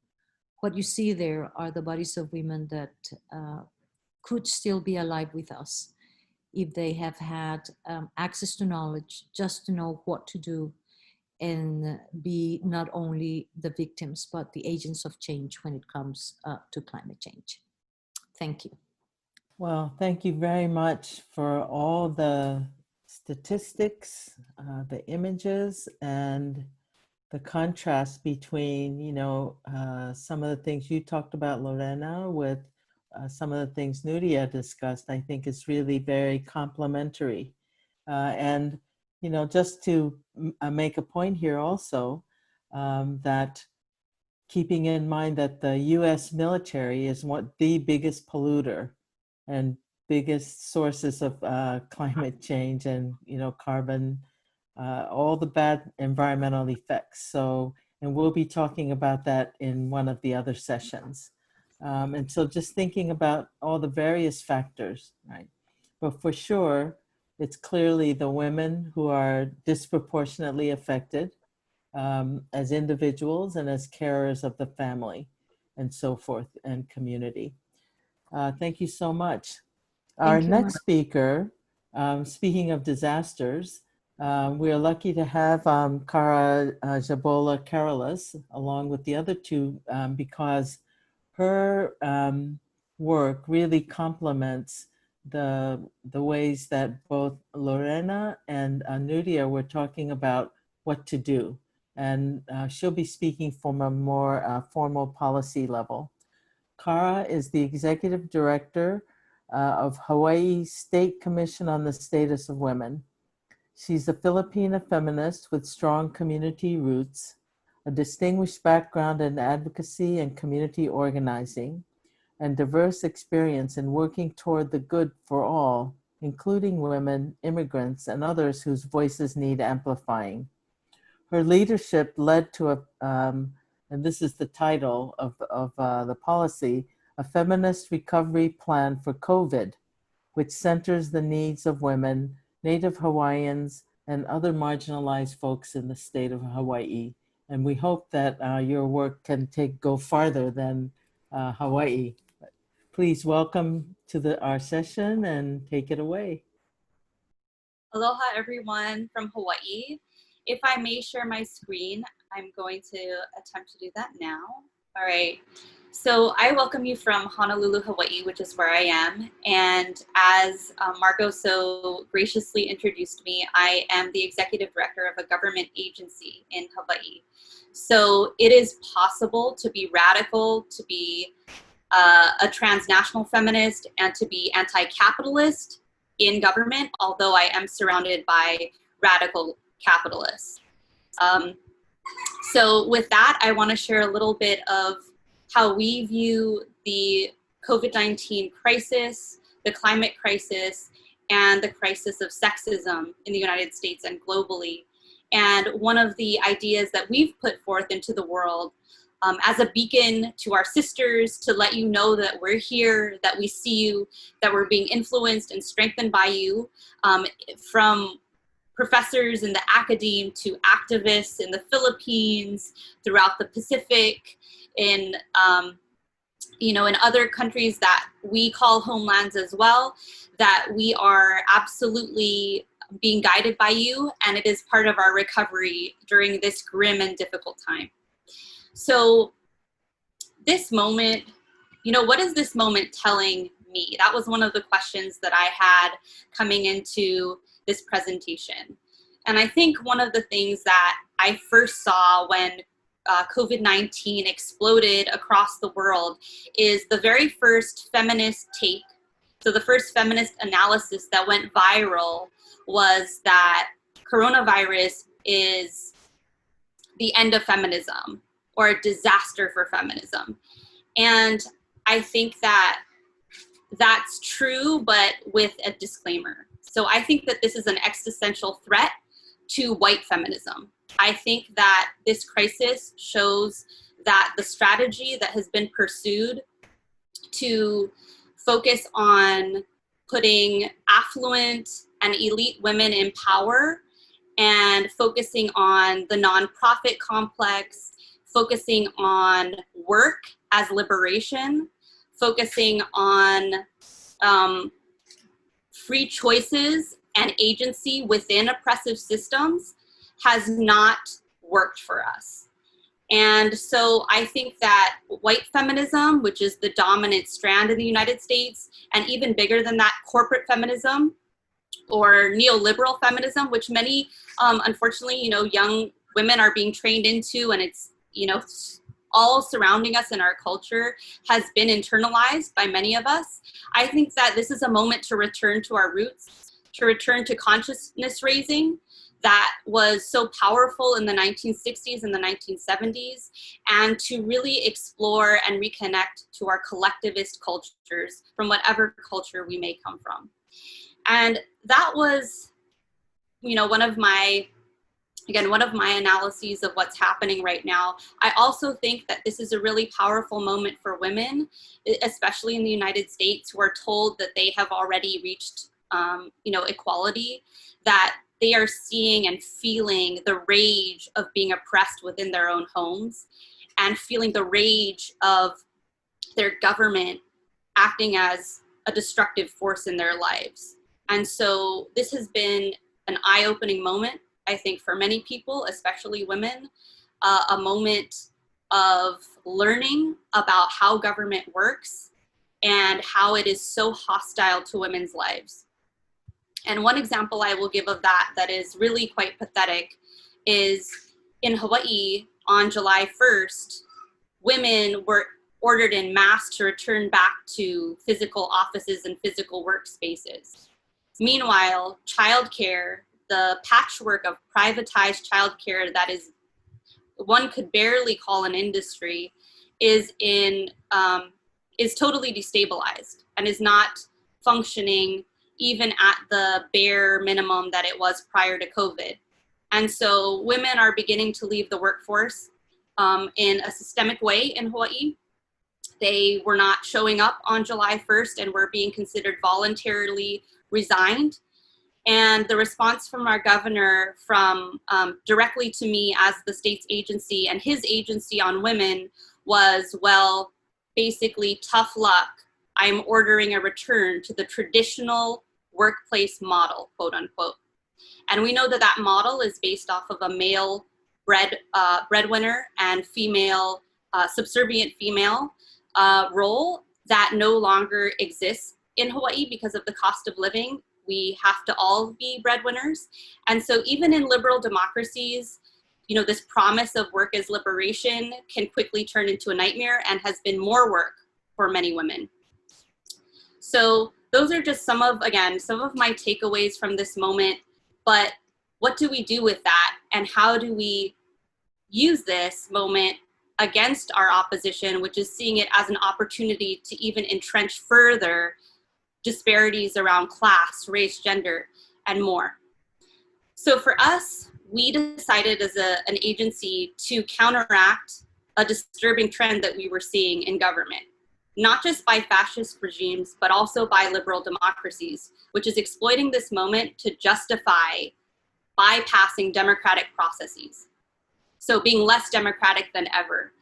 What you see there are the bodies of women that could still be alive with us if they have had access to knowledge, just to know what to do and be not only the victims, but the agents of change when it comes to climate change. Thank you. Well, thank you very much for all the statistics, the images, and the contrast between, you know, some of the things you talked about, Lorena, with some of the things Nuria discussed. I think is really very complementary. And, you know, just to make a point here also, that keeping in mind that the US military is the biggest polluter and biggest sources of climate change and, you know, carbon, all the bad environmental effects. So, and we'll be talking about that in one of the other sessions. And so just thinking about all the various factors, right? But for sure, it's clearly the women who are disproportionately affected as individuals and as carers of the family and so forth and community. Thank you so much. Our next speaker, speaking of disasters, we are lucky to have Khara JABOLA-CAROLUS along with the other two because her work really complements the ways that both Lorena and Nuria were talking about what to do. And she'll be speaking from a more formal policy level. Khara is the executive director of Hawaii State Commission on the Status of Women. She's a Filipina feminist with strong community roots, a distinguished background in advocacy and community organizing, and diverse experience in working toward the good for all, including women, immigrants, and others whose voices need amplifying. Her leadership led to and this is the title of the policy, a feminist recovery plan for COVID, which centers the needs of women, Native Hawaiians, and other marginalized folks in the state of Hawaii. And we hope that your work can go farther than Hawaii. Please welcome to our session and take it away. Aloha everyone from Hawaii. If I may share my screen, I'm going to attempt to do that now. All right. So I welcome you from Honolulu, Hawaii, which is where I am. And as Margo so graciously introduced me, I am the executive director of a government agency in Hawaii. So it is possible to be radical, to be a transnational feminist, and to be anti-capitalist in government, although I am surrounded by radical capitalists. So with that, I want to share a little bit of how we view the COVID-19 crisis, the climate crisis, and the crisis of sexism in the United States and globally. And one of the ideas that we've put forth into the world as a beacon to our sisters, to let you know that we're here, that we see you, that we're being influenced and strengthened by you, from professors in the academe to activists in the Philippines, throughout the Pacific, in in other countries that we call homelands as well, that we are absolutely being guided by you, and it is part of our recovery during this grim and difficult time. So this moment, what is this moment telling me? That was one of the questions that I had coming into this presentation. And I think one of the things that I first saw when COVID-19 exploded across the world is the very first feminist take. So the first feminist analysis that went viral was that coronavirus is the end of feminism or a disaster for feminism. And I think that that's true, but with a disclaimer. So I think that this is an existential threat to white feminism. I think that this crisis shows that the strategy that has been pursued to focus on putting affluent and elite women in power and focusing on the nonprofit complex, focusing on work as liberation, focusing on free choices and agency within oppressive systems has not worked for us. And so I think that white feminism, which is the dominant strand in the United States, and even bigger than that, corporate feminism or neoliberal feminism, which many, unfortunately, young women are being trained into, and it's, all surrounding us in our culture, has been internalized by many of us. I think that this is a moment to return to our roots, to return to consciousness raising that was so powerful in the 1960s and the 1970s, and to really explore and reconnect to our collectivist cultures from whatever culture we may come from. And that was, one of my analyses of what's happening right now. I also think that this is a really powerful moment for women, especially in the United States, who are told that they have already reached, equality, that they are seeing and feeling the rage of being oppressed within their own homes and feeling the rage of their government acting as a destructive force in their lives. And so this has been an eye-opening moment, I think, for many people, especially women, a moment of learning about how government works and how it is so hostile to women's lives. And one example I will give of that is really quite pathetic is in Hawaii on July 1st, women were ordered in mass to return back to physical offices and physical workspaces. Meanwhile, childcare, the patchwork of privatized childcare that is, one could barely call an industry, is totally destabilized and is not functioning even at the bare minimum that it was prior to COVID. And so women are beginning to leave the workforce in a systemic way in Hawaii. They were not showing up on July 1st and were being considered voluntarily resigned. And the response from our governor from directly to me as the state's agency and his agency on women was, well, basically, tough luck. I'm ordering a return to the traditional workplace model, quote unquote. And we know that that model is based off of a male breadwinner and female, subservient female role that no longer exists in Hawaii because of the cost of living. We have to all be breadwinners. And so even in liberal democracies, this promise of work as liberation can quickly turn into a nightmare and has been more work for many women. So those are just some of my takeaways from this moment. But what do we do with that? And how do we use this moment against our opposition, which is seeing it as an opportunity to even entrench further disparities around class, race, gender, and more. So for us, we decided as an agency to counteract a disturbing trend that we were seeing in government, not just by fascist regimes, but also by liberal democracies, which is exploiting this moment to justify bypassing democratic processes. So being less democratic than ever.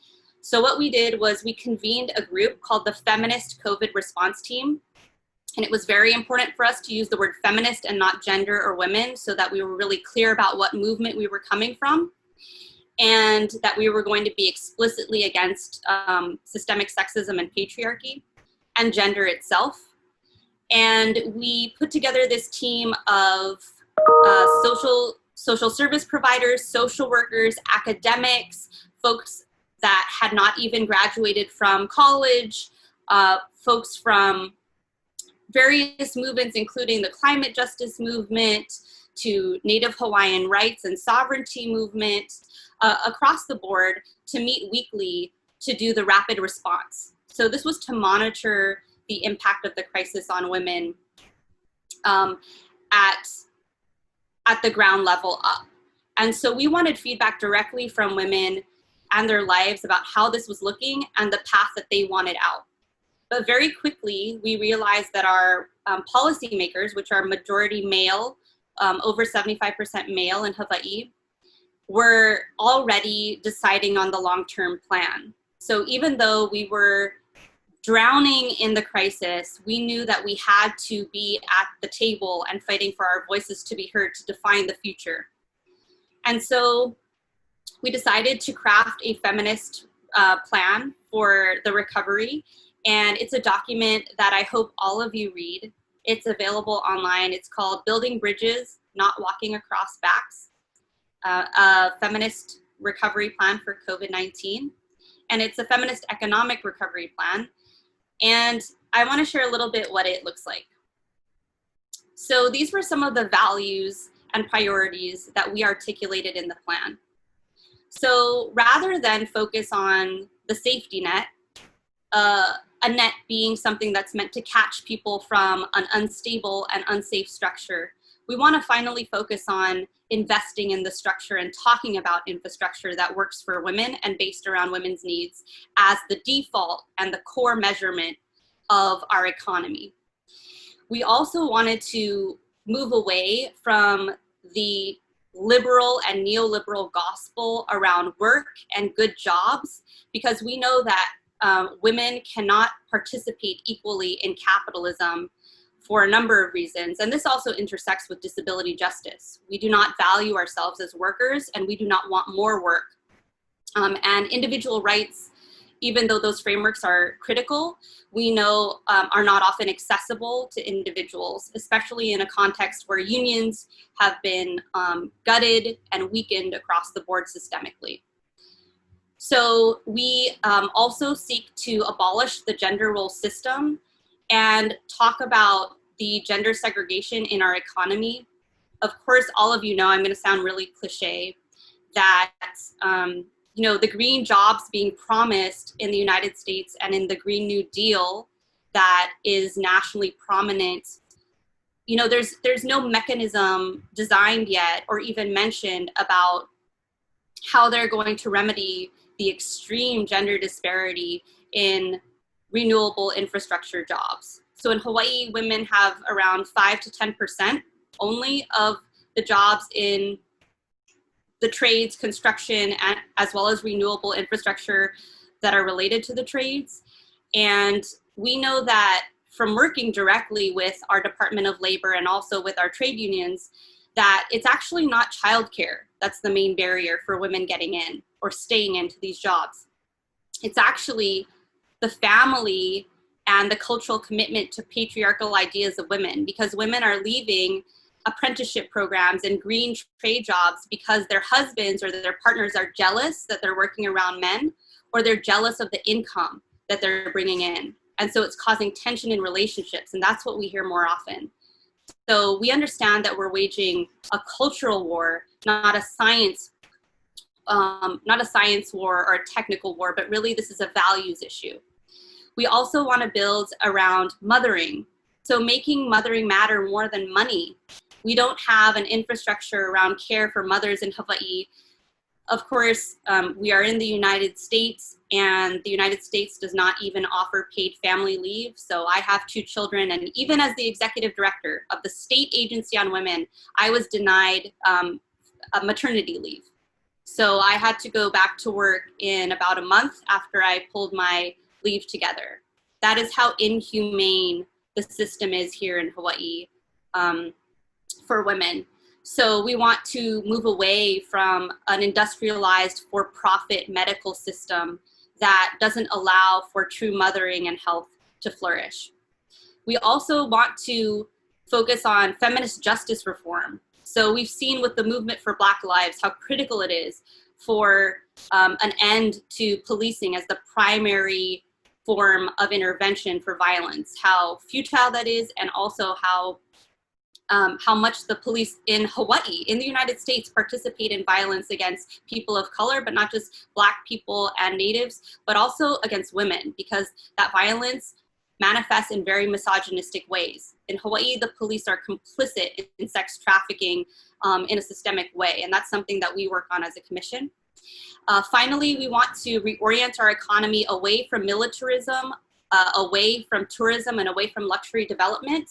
So what we did was we convened a group called the Feminist COVID Response Team. And it was very important for us to use the word feminist and not gender or women, so that we were really clear about what movement we were coming from, and that we were going to be explicitly against systemic sexism and patriarchy and gender itself. And we put together this team of social service providers, social workers, academics, folks that had not even graduated from college, folks from various movements, including the climate justice movement, to Native Hawaiian rights and sovereignty movement, across the board, to meet weekly to do the rapid response. So this was to monitor the impact of the crisis on women at the ground level up. And so we wanted feedback directly from women and their lives about how this was looking and the path that they wanted out. But very quickly, we realized that our policymakers, which are majority male, over 75% male in Hawaii, were already deciding on the long-term plan. So even though we were drowning in the crisis, we knew that we had to be at the table and fighting for our voices to be heard to define the future. And so we decided to craft a feminist plan for the recovery. And it's a document that I hope all of you read. It's available online. It's called Building Bridges, Not Walking Across Backs, a feminist recovery plan for COVID-19. And it's a feminist economic recovery plan. And I want to share a little bit what it looks like. So these were some of the values and priorities that we articulated in the plan. So rather than focus on the safety net, a net being something that's meant to catch people from an unstable and unsafe structure, we want to finally focus on investing in the structure and talking about infrastructure that works for women and based around women's needs as the default and the core measurement of our economy. We also wanted to move away from the liberal and neoliberal gospel around work and good jobs, because we know that women cannot participate equally in capitalism for a number of reasons. And this also intersects with disability justice. We do not value ourselves as workers, and we do not want more work. And individual rights, even though those frameworks are critical, we know are not often accessible to individuals, especially in a context where unions have been gutted and weakened across the board systemically. So we also seek to abolish the gender role system and talk about the gender segregation in our economy. Of course, all of you know, I'm going to sound really cliche, that you know, the green jobs being promised in the United States and in the Green New Deal that is nationally prominent, you know, there's no mechanism designed yet or even mentioned about how they're going to remedy the extreme gender disparity in renewable infrastructure jobs. So in Hawaii, women have around 5 to 10% only of the jobs in the trades, construction, and as well as renewable infrastructure that are related to the trades. And we know that from working directly with our Department of Labor and also with our trade unions, that it's actually not childcare that's the main barrier for women getting in or staying into these jobs. It's actually the family and the cultural commitment to patriarchal ideas of women, because women are leaving apprenticeship programs and green trade jobs because their husbands or their partners are jealous that they're working around men, or they're jealous of the income that they're bringing in. And so it's causing tension in relationships, and that's what we hear more often. So we understand that we're waging a cultural war, not a science not a science war or a technical war, but really this is a values issue. We also want to build around mothering. So making mothering matter more than money. We don't have an infrastructure around care for mothers in Hawaii. Of course, we are in the United States, and the United States does not even offer paid family leave. So I have 2 children, and even as the executive director of the State Agency on Women, I was denied a maternity leave. So I had to go back to work in about a month after I pulled my leave together. That is how inhumane the system is here in Hawaii for women. So we want to move away from an industrialized for-profit medical system that doesn't allow for true mothering and health to flourish. We also want to focus on feminist justice reform. So we've seen with the movement for Black lives how critical it is for an end to policing as the primary form of intervention for violence, how futile that is, and also how much the police in Hawaii, in the United States, participate in violence against people of color, but not just Black people and Natives, but also against women, because that violence manifests in very misogynistic ways. In Hawaii, the police are complicit in sex trafficking in a systemic way, and that's something that we work on as a commission. Finally, we want to reorient our economy away from militarism, away from tourism, and away from luxury development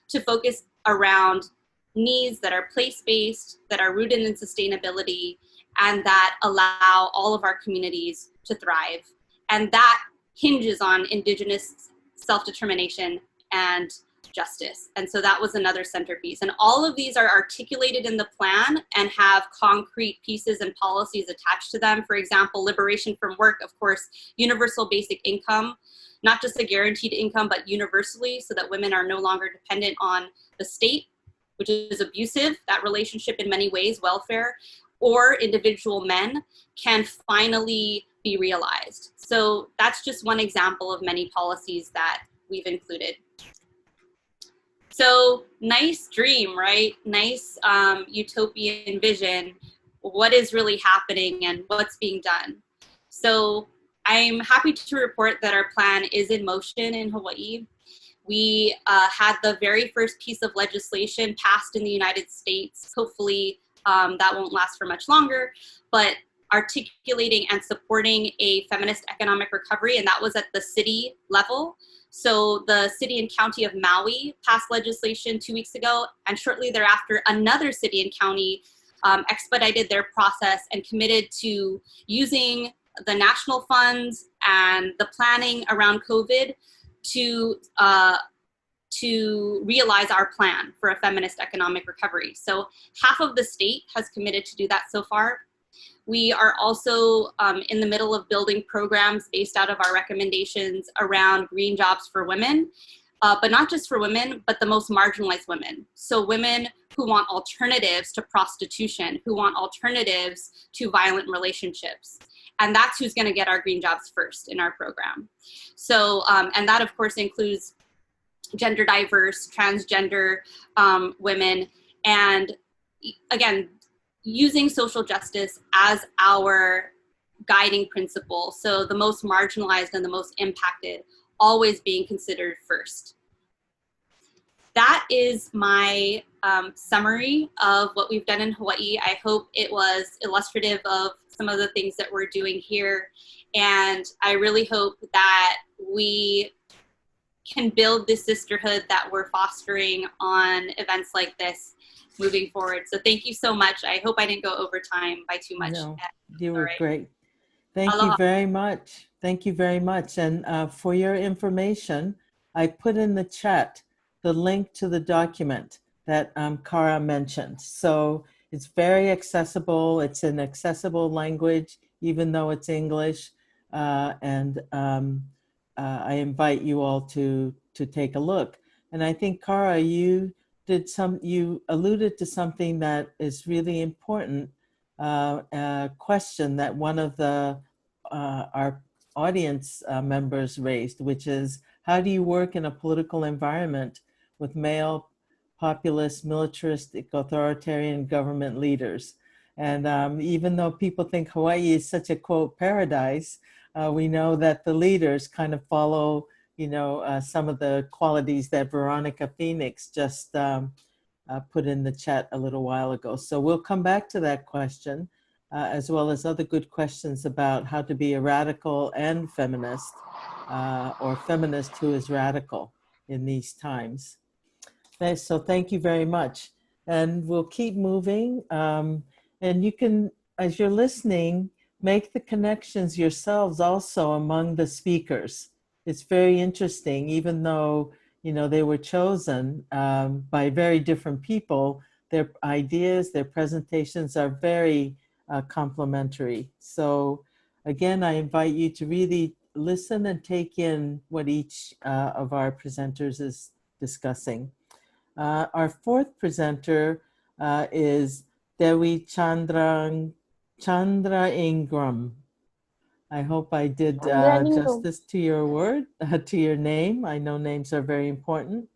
to focus around needs that are place-based, that are rooted in sustainability, and that allow all of our communities to thrive. And that hinges on Indigenous self-determination and justice. And so that was another centerpiece. And all of these are articulated in the plan and have concrete pieces and policies attached to them. For example, liberation from work, of course, universal basic income, not just a guaranteed income, but universally, so that women are no longer dependent on the state, which is abusive, that relationship in many ways, welfare, or individual men can finally be realized. So that's just one example of many policies that we've included. So nice dream, right? Nice utopian vision. What is really happening and what's being done? So I'm happy to report that our plan is in motion in Hawaii. We had the very first piece of legislation passed in the United States. Hopefully that won't last for much longer, but articulating and supporting a feminist economic recovery, and that was at the city level. So the city and county of Maui passed legislation 2 weeks ago, and shortly thereafter, another city and county expedited their process and committed to using the national funds and the planning around COVID to realize our plan for a feminist economic recovery. So half of the state has committed to do that so far. We are also in the middle of building programs based out of our recommendations around green jobs for women, but not just for women, but the most marginalized women. So women who want alternatives to prostitution, who want alternatives to violent relationships. And that's who's gonna get our green jobs first in our program. So, and that of course includes gender diverse, transgender women, and again, using social justice as our guiding principle. So the most marginalized and the most impacted always being considered first. That is my summary of what we've done in Hawaii. I hope it was illustrative of some of the things that we're doing here. And I really hope that we can build this sisterhood that we're fostering on events like this moving forward. So thank you so much. I hope I didn't go over time by too much. No, you were right. great. Thank Aloha. you very much. Thank you very much. And for your information, I put in the chat the link to the document that Khara mentioned. So it's very accessible. It's in accessible language, even though it's English. I invite you all to take a look. And I think, Khara, you alluded to something that is really important, a question that one of our audience members raised, which is, how do you work in a political environment with male, populist, militaristic, authoritarian government leaders? And even though people think Hawaii is such a, quote, paradise, we know that the leaders kind of follow, you know, some of the qualities that Veronica Phoenix just put in the chat a little while ago. So we'll come back to that question, as well as other good questions about how to be a radical and feminist, or feminist who is radical in these times. So thank you very much. And we'll keep moving. And you can, as you're listening, make the connections yourselves also among the speakers. It's very interesting, even though, you know, they were chosen by very different people, their ideas, their presentations are very complementary. So again, I invite you to really listen and take in what each of our presenters is discussing. Our fourth presenter is Dewi Chandraningrum. I hope I did justice to your word, to your name. I know names are very important.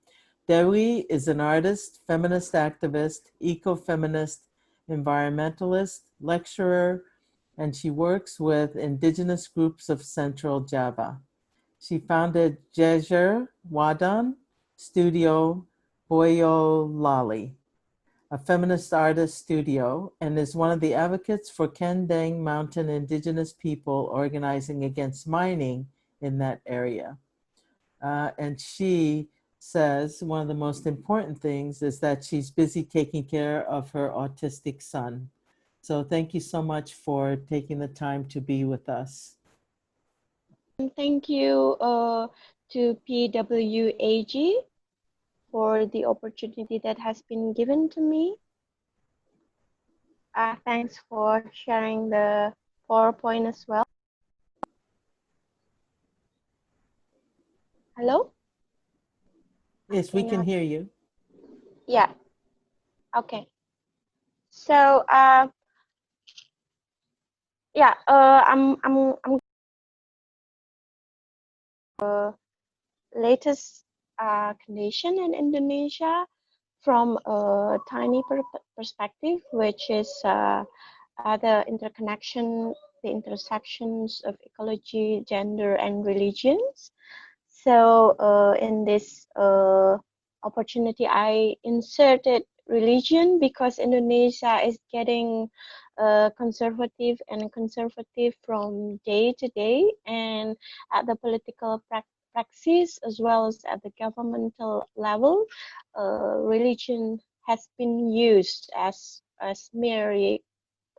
Dewi is an artist, feminist activist, ecofeminist, environmentalist, lecturer, and she works with indigenous groups of Central Java. She founded Jejer Wadan Studio Boyolali, a feminist artist studio, and is one of the advocates for Kendang Mountain indigenous people organizing against mining in that area. And she says one of the most important things is that she's busy taking care of her autistic son. So thank you so much for taking the time to be with us. Thank you to PWAG for the opportunity that has been given to me. Thanks for sharing the PowerPoint as well. Hello? Yes, we can hear you. Yeah. Okay. So yeah, I'm latest condition in Indonesia from a tiny perspective, which is the interconnection, the intersections of ecology, gender, and religions. So in this opportunity, I inserted religion because Indonesia is getting conservative from day to day, and at the political praxis as well as at the governmental level, religion has been used as merely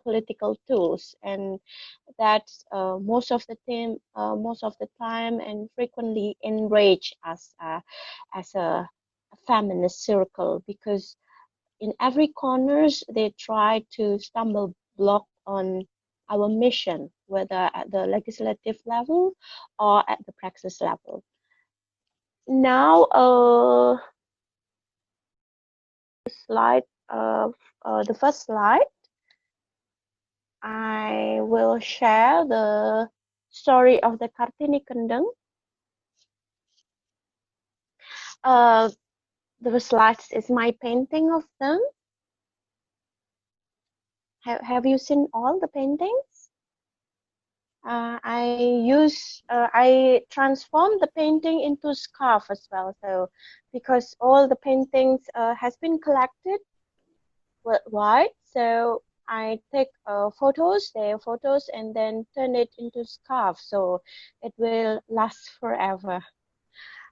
political tools, and that's most of the time and frequently enrage us as a feminist circle, because in every corners they try to stumble block on our mission, whether at the legislative level or at the praxis level. Now slide the first slide, I will share the story of the Kartini Kendeng. The slides is my painting of them. Have you seen all the paintings? I transformed the painting into scarf as well. So because all the paintings has been collected worldwide, so I take their photos, and then turn it into scarf, so it will last forever.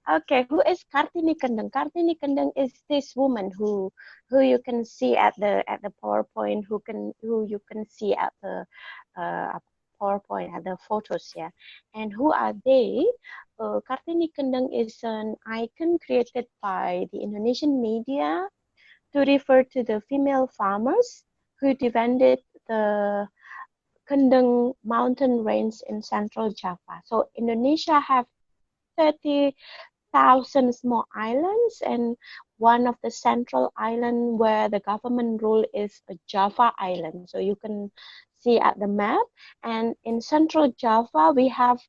Okay, who is Kartini Kendeng? Kartini Kendeng is this woman who you can see at the PowerPoint, who you can see at the PowerPoint, at the photos here. And who are they? Kartini Kendeng is an icon created by the Indonesian media to refer to the female farmers who defended the Kendeng mountain range in Central Java. So Indonesia have 30,000 small islands, and one of the central island where the government rule is a Java Island. So you can see at the map, and in Central Java we have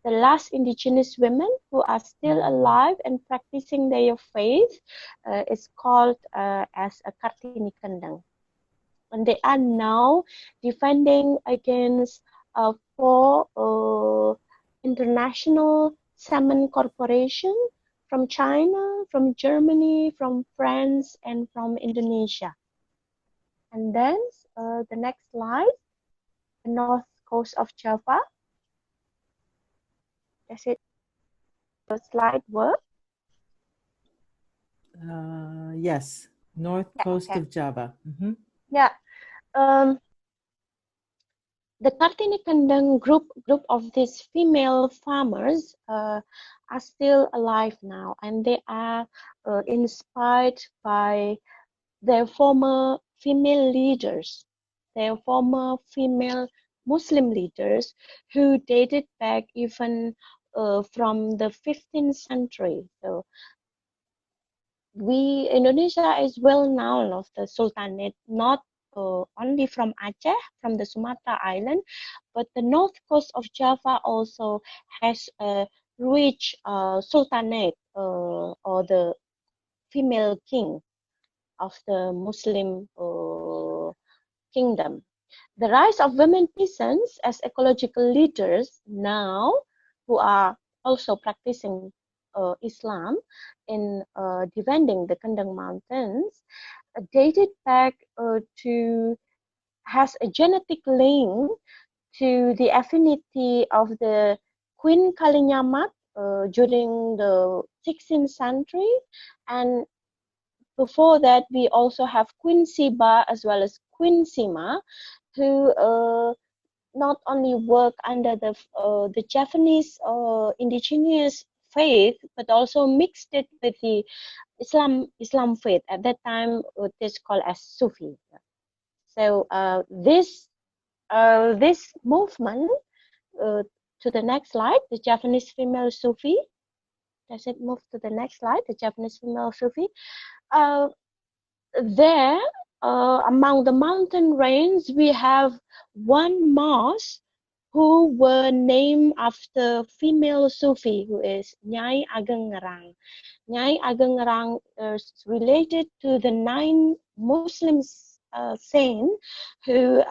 the last indigenous women who are still alive and practicing their faith. Is called as a Kartini Kendeng. and they are now defending against four international salmon corporation from China, from Germany, from France, and from Indonesia. And then the next slide, the north coast of Java. Does it the slide work? Yes, north coast Okay. of Java. Mm-hmm. Yeah. The Kartini Kandang group of these female farmers are still alive now, and they are inspired by their former female leaders, their former female Muslim leaders who dated back even from the 15th century. So Indonesia is well known of the Sultanate, not only from Aceh, from the Sumatra Island, but the north coast of Java also has a rich Sultanate or the female king of the Muslim kingdom. The rise of women peasants as ecological leaders now, who are also practicing Islam in defending the Kendeng Mountains, dated back to has a genetic link to the affinity of the Queen Kalinyamat during the 16th century, and before that we also have Queen Siba as well as Queen Sima, who not only work under the Japanese indigenous faith, but also mixed it with the Islam faith. At that time, it is called as Sufi. So this movement, to the next slide, the Japanese female Sufi. Does it move to the next slide? The Japanese female Sufi. There, among the mountain range, we have one mosque who were named after female Sufi, who is Nyai Ageng Ngerang. Nyai Ageng Ngerang is related to the 9 Muslim saints who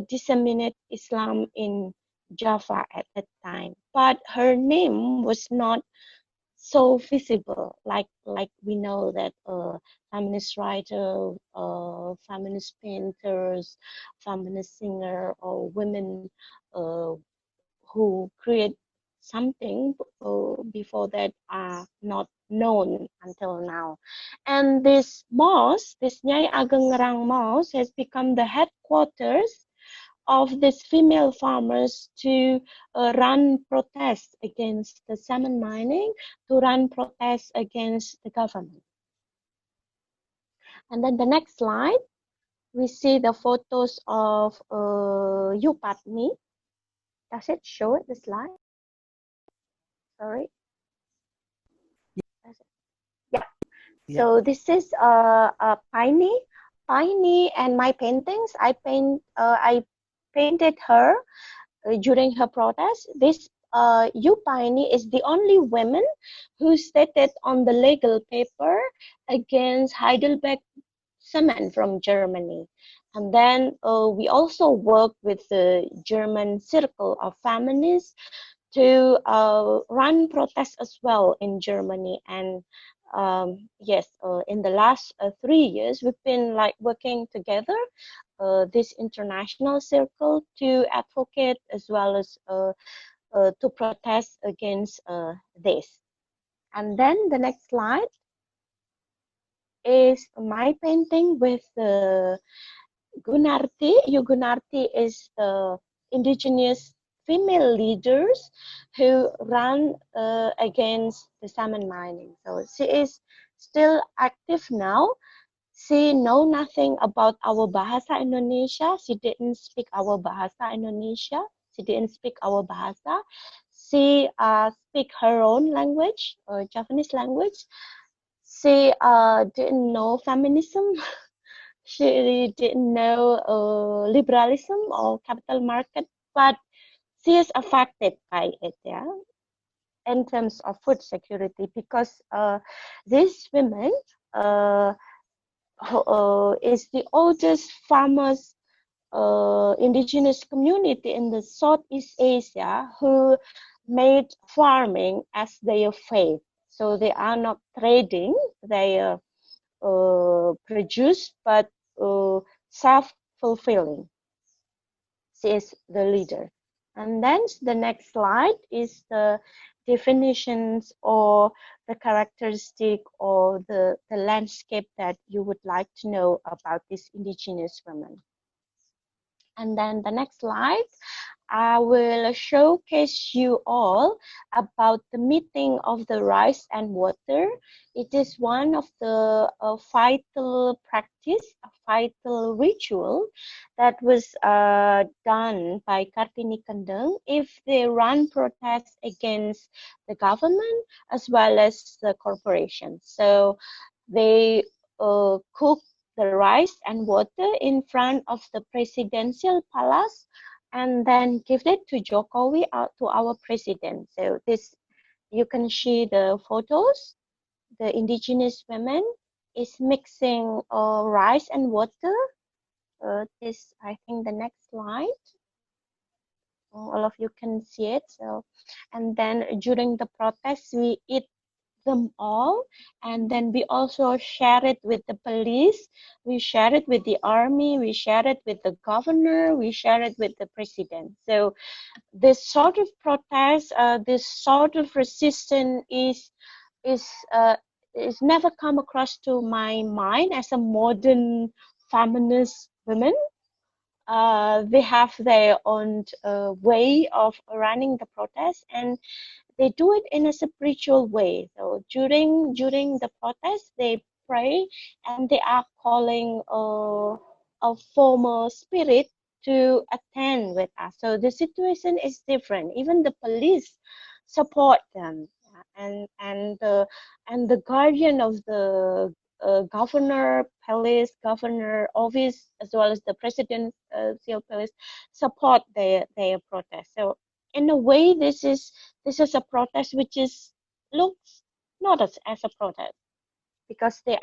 disseminated Islam in Java at that time. But her name was not so visible, like we know that feminist writer, feminist painters, feminist singer, or women who create something before that are not known until now. And this mosque, this Nyai Ageng Ngerang Mosque, has become the headquarters of these female farmers to run protests against the salmon mining, to run protests against the government. And then the next slide, we see the photos of Yupatni. Does it show it, the slide? Sorry. Yeah. So this is Piney, and my paintings. I painted her during her protest. This Piney is the only woman who stated on the legal paper against Heidelberg cement from Germany. And then we also work with the German Circle of Feminists to run protests as well in Germany. And yes, in the last 3 years, we've been like working together, this international circle, to advocate as well as to protest against this. And then the next slide is my painting with Gunarti. Gunarti is the indigenous female leaders who ran against the salmon mining. So she is still active now. She know nothing about our Bahasa Indonesia. She didn't speak our Bahasa Indonesia. She didn't speak our Bahasa. She speak her own language, Japanese language. She didn't know feminism. She didn't know liberalism or capital market, but she is affected by it, yeah, in terms of food security, because these women is the oldest farmers indigenous community in the Southeast Asia who made farming as their faith. So they are not trading their produce, but self-fulfilling. She is the leader. And then the next slide is the definitions or the characteristic or the landscape that you would like to know about this indigenous women. And then the next slide, I will showcase you all about the meeting of the rice and water. It is one of the vital practice, a vital ritual that was done by Kartini Kendeng if they run protests against the government as well as the corporation. So they cook the rice and water in front of the presidential palace and then give it to Jokowi, to our president. So this, you can see the photos. The indigenous women is mixing rice and water. This, I think, the next slide. All of you can see it. So, and then during the protest, we eat them all, and then we also share it with the police, we share it with the army, we share it with the governor, we share it with the president. So this sort of protest, this sort of resistance is never come across to my mind as a modern feminist women. They have their own way of running the protest, and they do it in a spiritual way. So during the protest, they pray and they are calling a former spirit to attend with us. So the situation is different. Even the police support them, and the guardian of the governor police, governor office, as well as the president police support their protest. So in a way, this is a protest which looks not as a protest, because they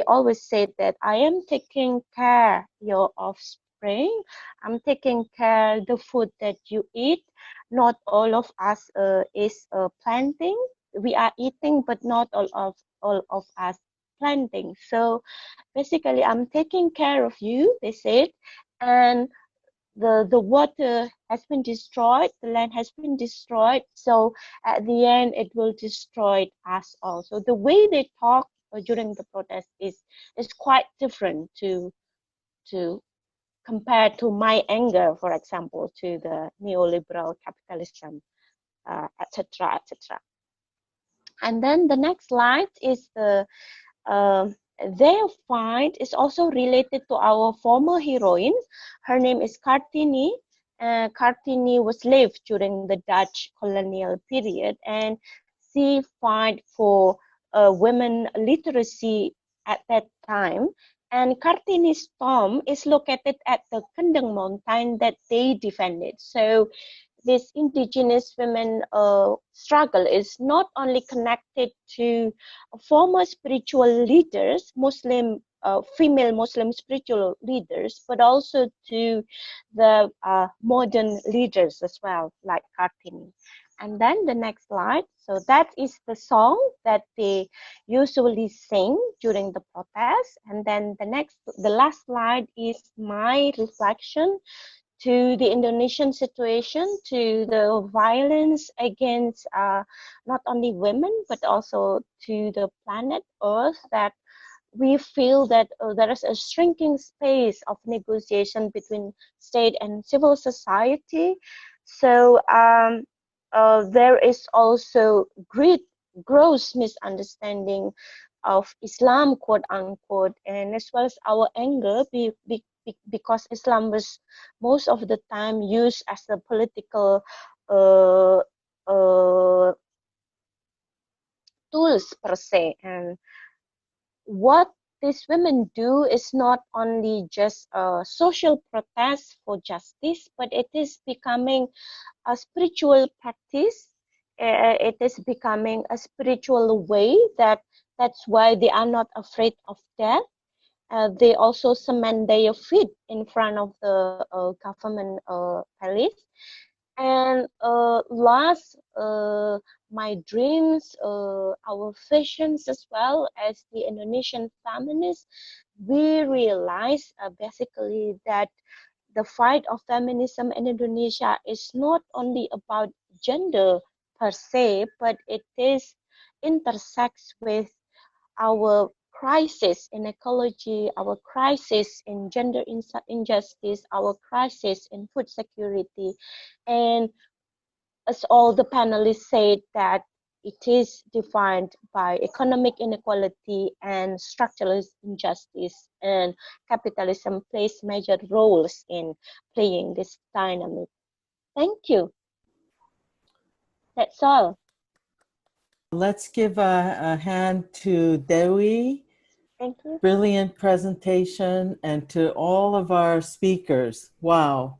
always say that I am taking care your offspring, I'm taking care the food that you eat. Not all of us is planting. We are eating, but not all of us planting. So basically, I'm taking care of you, they said, and the water has been destroyed, the land has been destroyed, so at the end it will destroy us all. So the way they talk during the protest is quite different to compared to my anger, for example, to the neoliberal capitalism, etc., etc. And then the next slide is their find is also related to our former heroine. Her name is Kartini. Kartini was lived during the Dutch colonial period, and she fight for women literacy at that time. And Kartini's tomb is located at the Kendeng mountain that they defended. So this indigenous women struggle is not only connected to former spiritual leaders, Muslim female Muslim spiritual leaders, but also to the modern leaders as well, like Kartini. And then the next slide. So that is the song that they usually sing during the protest. And then the last slide is my reflection to the Indonesian situation, to the violence against not only women, but also to the planet Earth, that we feel that there is a shrinking space of negotiation between state and civil society. So there is also gross misunderstanding of Islam, quote unquote, and as well as our anger because Islam was most of the time used as a political tools per se. And what these women do is not only just a social protest for justice, but it is becoming a spiritual practice. It is becoming a spiritual way that's why they are not afraid of death. They also cement their feet in front of the government palace. And last, my dreams, our visions as well as the Indonesian feminists, we realize basically that the fight of feminism in Indonesia is not only about gender per se, but it is intersects with our crisis in ecology, our crisis in gender injustice, our crisis in food security. And as all the panelists said, that it is defined by economic inequality and structural injustice, and capitalism plays major roles in playing this dynamic. Thank you. That's all. Let's give a hand to Dewi. Thank you. Brilliant presentation, and to all of our speakers. Wow.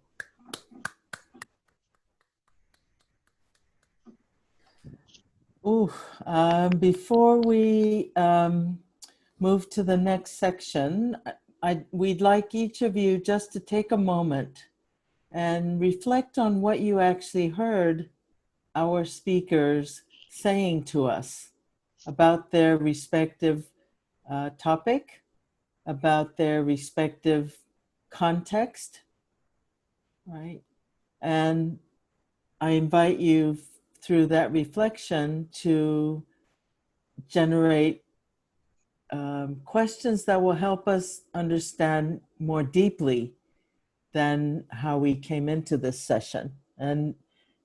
Ooh, before we move to the next section, we'd like each of you just to take a moment and reflect on what you actually heard our speakers saying to us about their respective topic, about their respective context, right? And I invite you through that reflection to generate questions that will help us understand more deeply than how we came into this session. And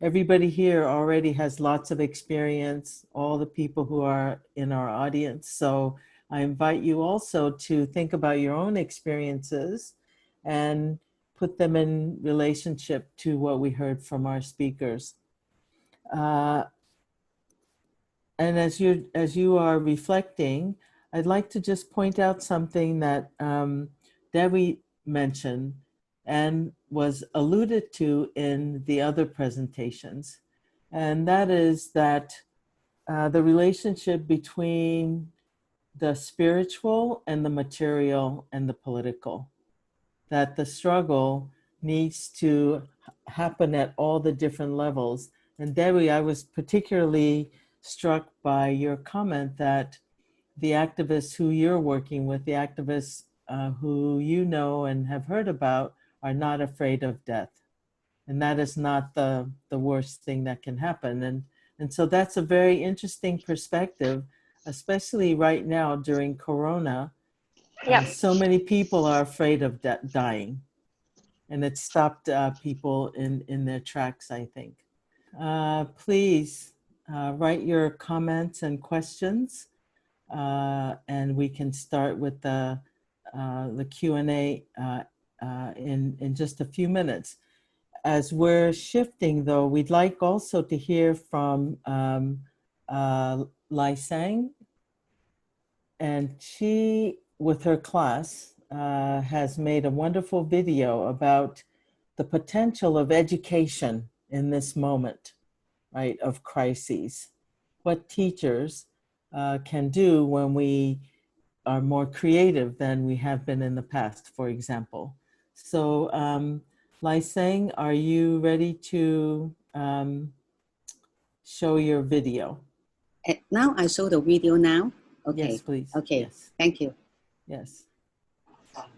everybody here already has lots of experience, all the people who are in our audience. So I invite you also to think about your own experiences and put them in relationship to what we heard from our speakers. And as you are reflecting, I'd like to just point out something that Dewi mentioned and was alluded to in the other presentations. And that is that the relationship between the spiritual and the material and the political, that the struggle needs to happen at all the different levels. And Dewi, I was particularly struck by your comment that the activists who you're working with, the activists who you know and have heard about, are not afraid of death. And that is not the worst thing that can happen. And so that's a very interesting perspective, especially right now during Corona. So many people are afraid of dying. And it stopped people in their tracks, I think. Please write your comments and questions, and we can start with the Q&A in just a few minutes. As we're shifting, though, we'd like also to hear from Lai Sang, and she, with her class, has made a wonderful video about the potential of education in this moment, right, of crises. What teachers can do when we are more creative than we have been in the past, for example. So, Lai Sang, are you ready to show your video? Now I show the video now. Okay. Yes, please. Okay. Yes. Thank you. Yes.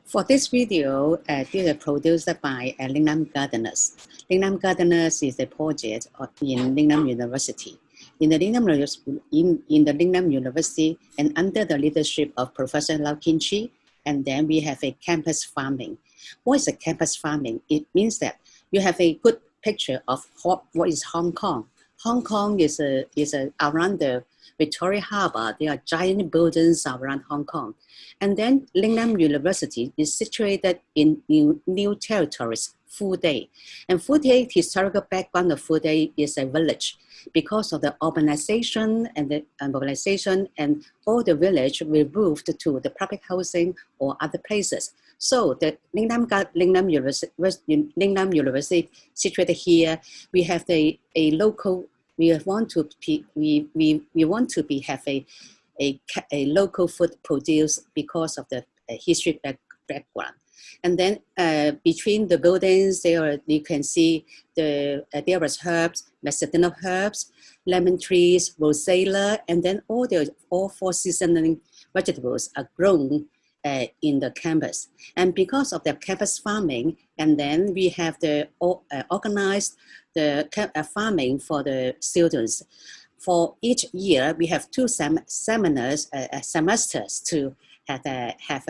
For this video, this is produced by Lingnam Gardeners. Lingnam Gardeners is a project in Lingnam University. In the Lingnam University, and under the leadership of Professor Lee Kiu Chi, and then we have a campus farming. What is a campus farming? It means that you have a good picture of what is Hong Kong. Hong Kong is around the Victoria Harbour. There are giant buildings around Hong Kong. And then Lingnam University is situated in new territories, Phu Day. And Phu Day, historical background of Phu Day is a village. Because of the urbanization and all the village we moved to the public housing or other places. So the Lingnam University situated here, we have a local. We want to have a local food produced because of the history background. And then between the buildings, there you can see there was herbs, medicinal herbs, lemon trees, rosella, and then all 4 seasoning vegetables are grown in the campus. And because of the campus farming, and then we have the organized the farming for the students. For each year, we have 2 semesters to have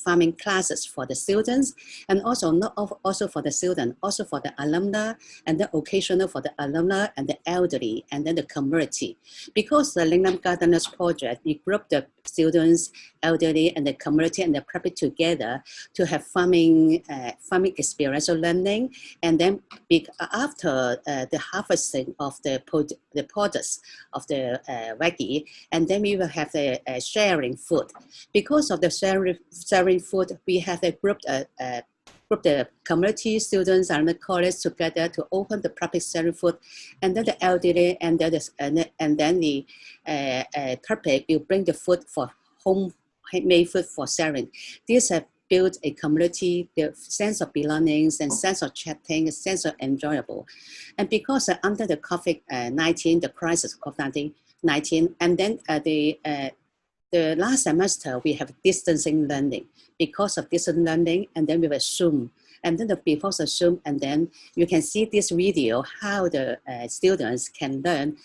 farming classes for the students, and also not also for the student, also for the alumni, and then occasional for the alumni and the elderly, and then the community. Because the Lingnam Gardeners project, we group the students, elderly, and the community and the public together to have farming experiential learning, and then after the harvesting of the products of the waggy, and then we will have the sharing food. Because of the sharing food, we have a group the community students and the college together to open the public sharing food, and then the elderly and then the public will bring the food for homemade food for sharing. These have built a community, the sense of belongings and sense of chatting, a sense of enjoyable. And because under the COVID-19, the crisis of COVID-19, and then the last semester, we have distancing learning. Because of distance learning, and then we have Zoom. And then before the Zoom, and then you can see this video, how the students can learn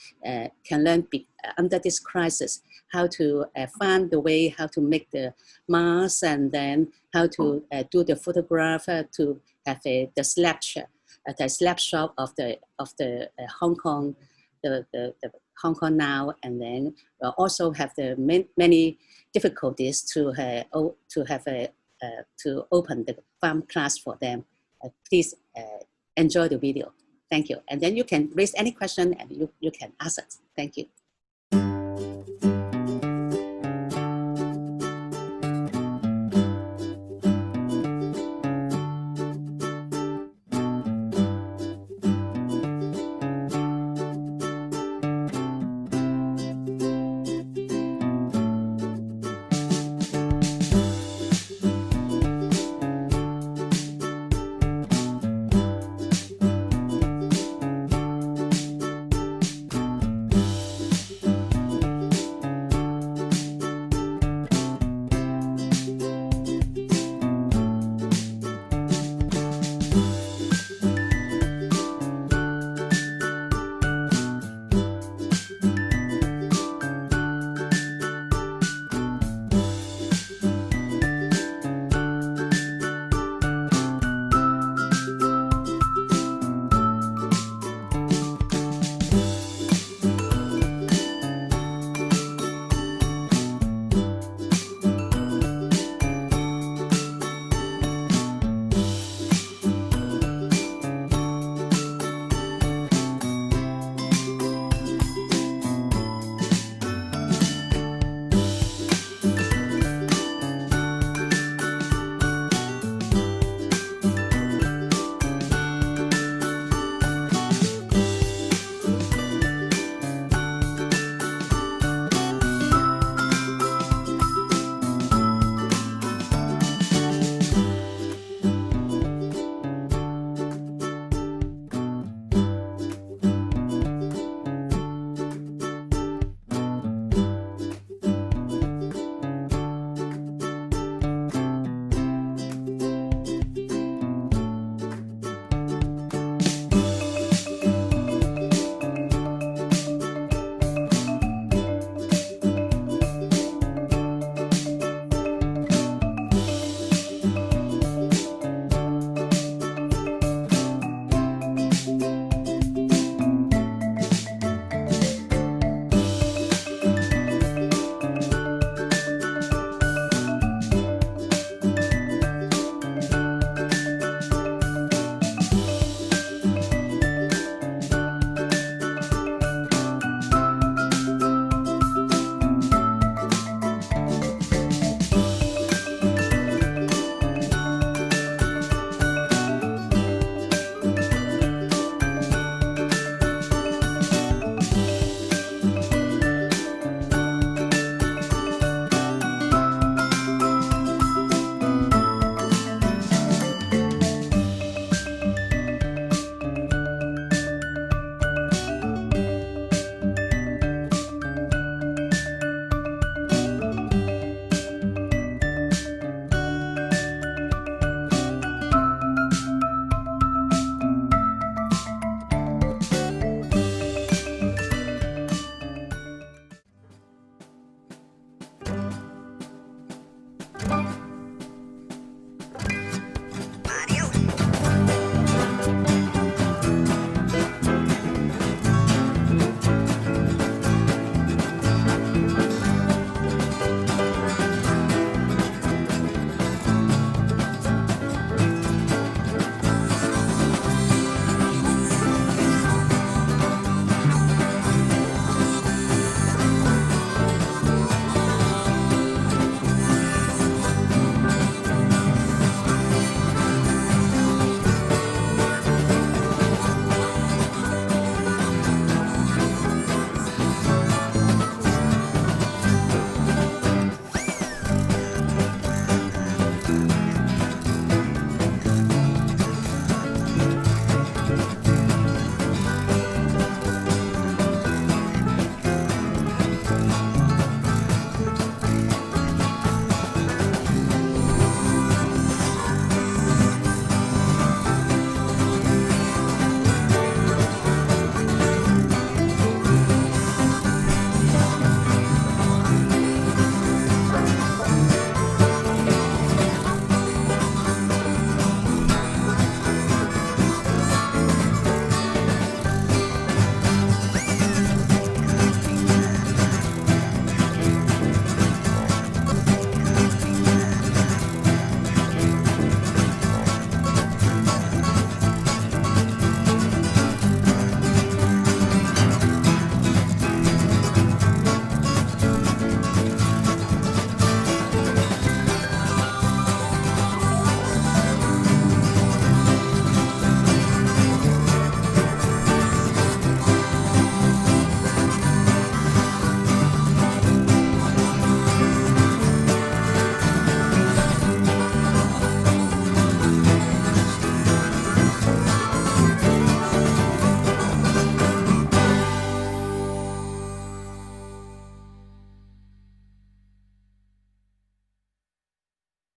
under this crisis, how to find the way, how to make the masks, and then how to do the photograph, to have the snapshot of the Hong Kong, the Hong Kong now, and then we'll also have the many difficulties to open the farm class for them. Please enjoy the video. Thank you. And then you can raise any question and you can ask it. Thank you.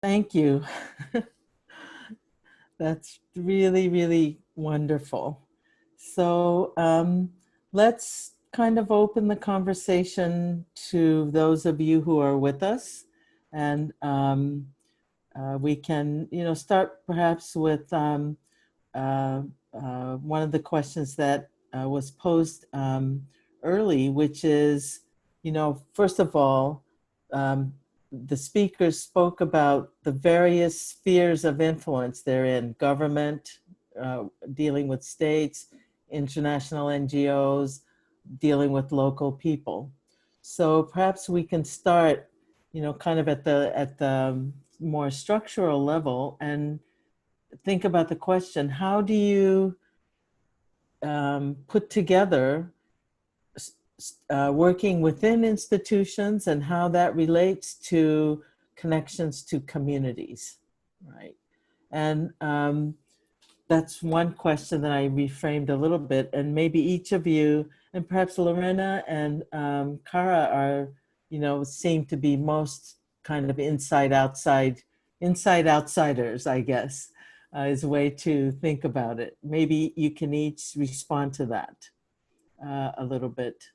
Thank you. That's really, really wonderful. So let's kind of open the conversation to those of you who are with us. And we can, start perhaps with one of the questions that was posed early, which is, first of all, the speakers spoke about the various spheres of influence they're in: government, dealing with states, international NGOs, dealing with local people. So perhaps we can start, kind of at the more structural level and think about the question: how do you put together working within institutions and how that relates to connections to communities, right? And that's one question that I reframed a little bit, and maybe each of you, and perhaps Lorena and Khara are, seem to be most kind of inside outsiders, I guess, is a way to think about it. Maybe you can each respond to that a little bit.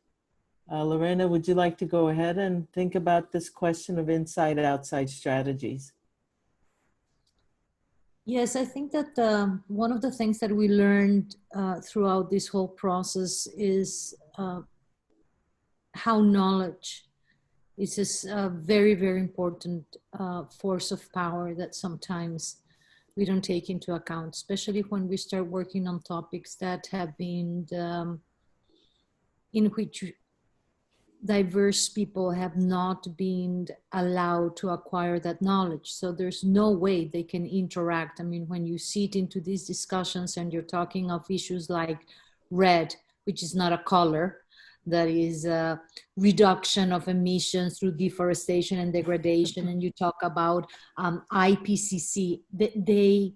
Lorena, would you like to go ahead and think about this question of inside-outside strategies? Yes, I think that one of the things that we learned throughout this whole process is how knowledge is a very, very important force of power that sometimes we don't take into account, especially when we start working on topics that have been in which diverse people have not been allowed to acquire that knowledge. So there's no way they can interact. I mean, when you sit into these discussions and you're talking of issues like red, which is not a color, that is a reduction of emissions through deforestation and degradation, and you talk about IPCC, they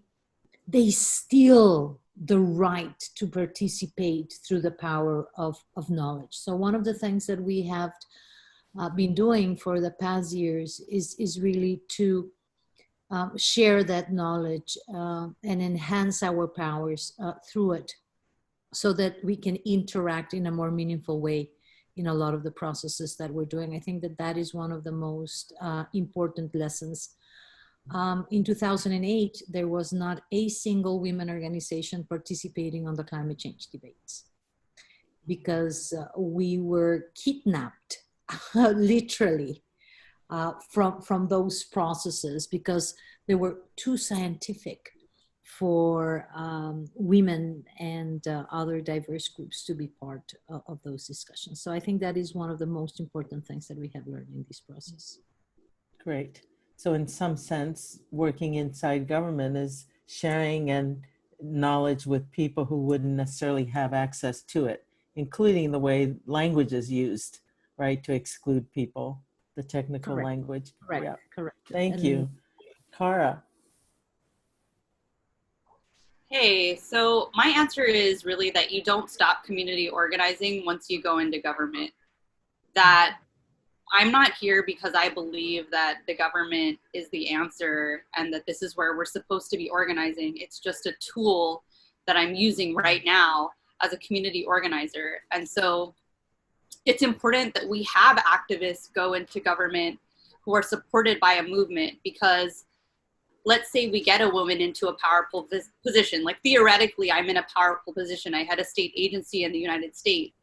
steal the right to participate through the power of knowledge. So one of the things that we have been doing for the past years is really to share that knowledge and enhance our powers through it, so that we can interact in a more meaningful way in a lot of the processes that we're doing. I think that that is one of the most important lessons. In 2008, there was not a single women organization participating on the climate change debates because we were kidnapped, literally, from those processes because they were too scientific for women and other diverse groups to be part of those discussions. So I think that is one of the most important things that we have learned in this process. Great. So in some sense, working inside government is sharing and knowledge with people who wouldn't necessarily have access to it, including the way language is used, right, to exclude people, the technical Correct. language. Correct. Yeah. Correct. Thank you. Khara. Hey, so my answer is really that you don't stop community organizing once you go into government. That I'm not here because I believe that the government is the answer and that this is where we're supposed to be organizing. It's just a tool that I'm using right now as a community organizer. And so it's important that we have activists go into government who are supported by a movement, because let's say we get a woman into a powerful position. Like theoretically, I'm in a powerful position. I had a state agency in the United States,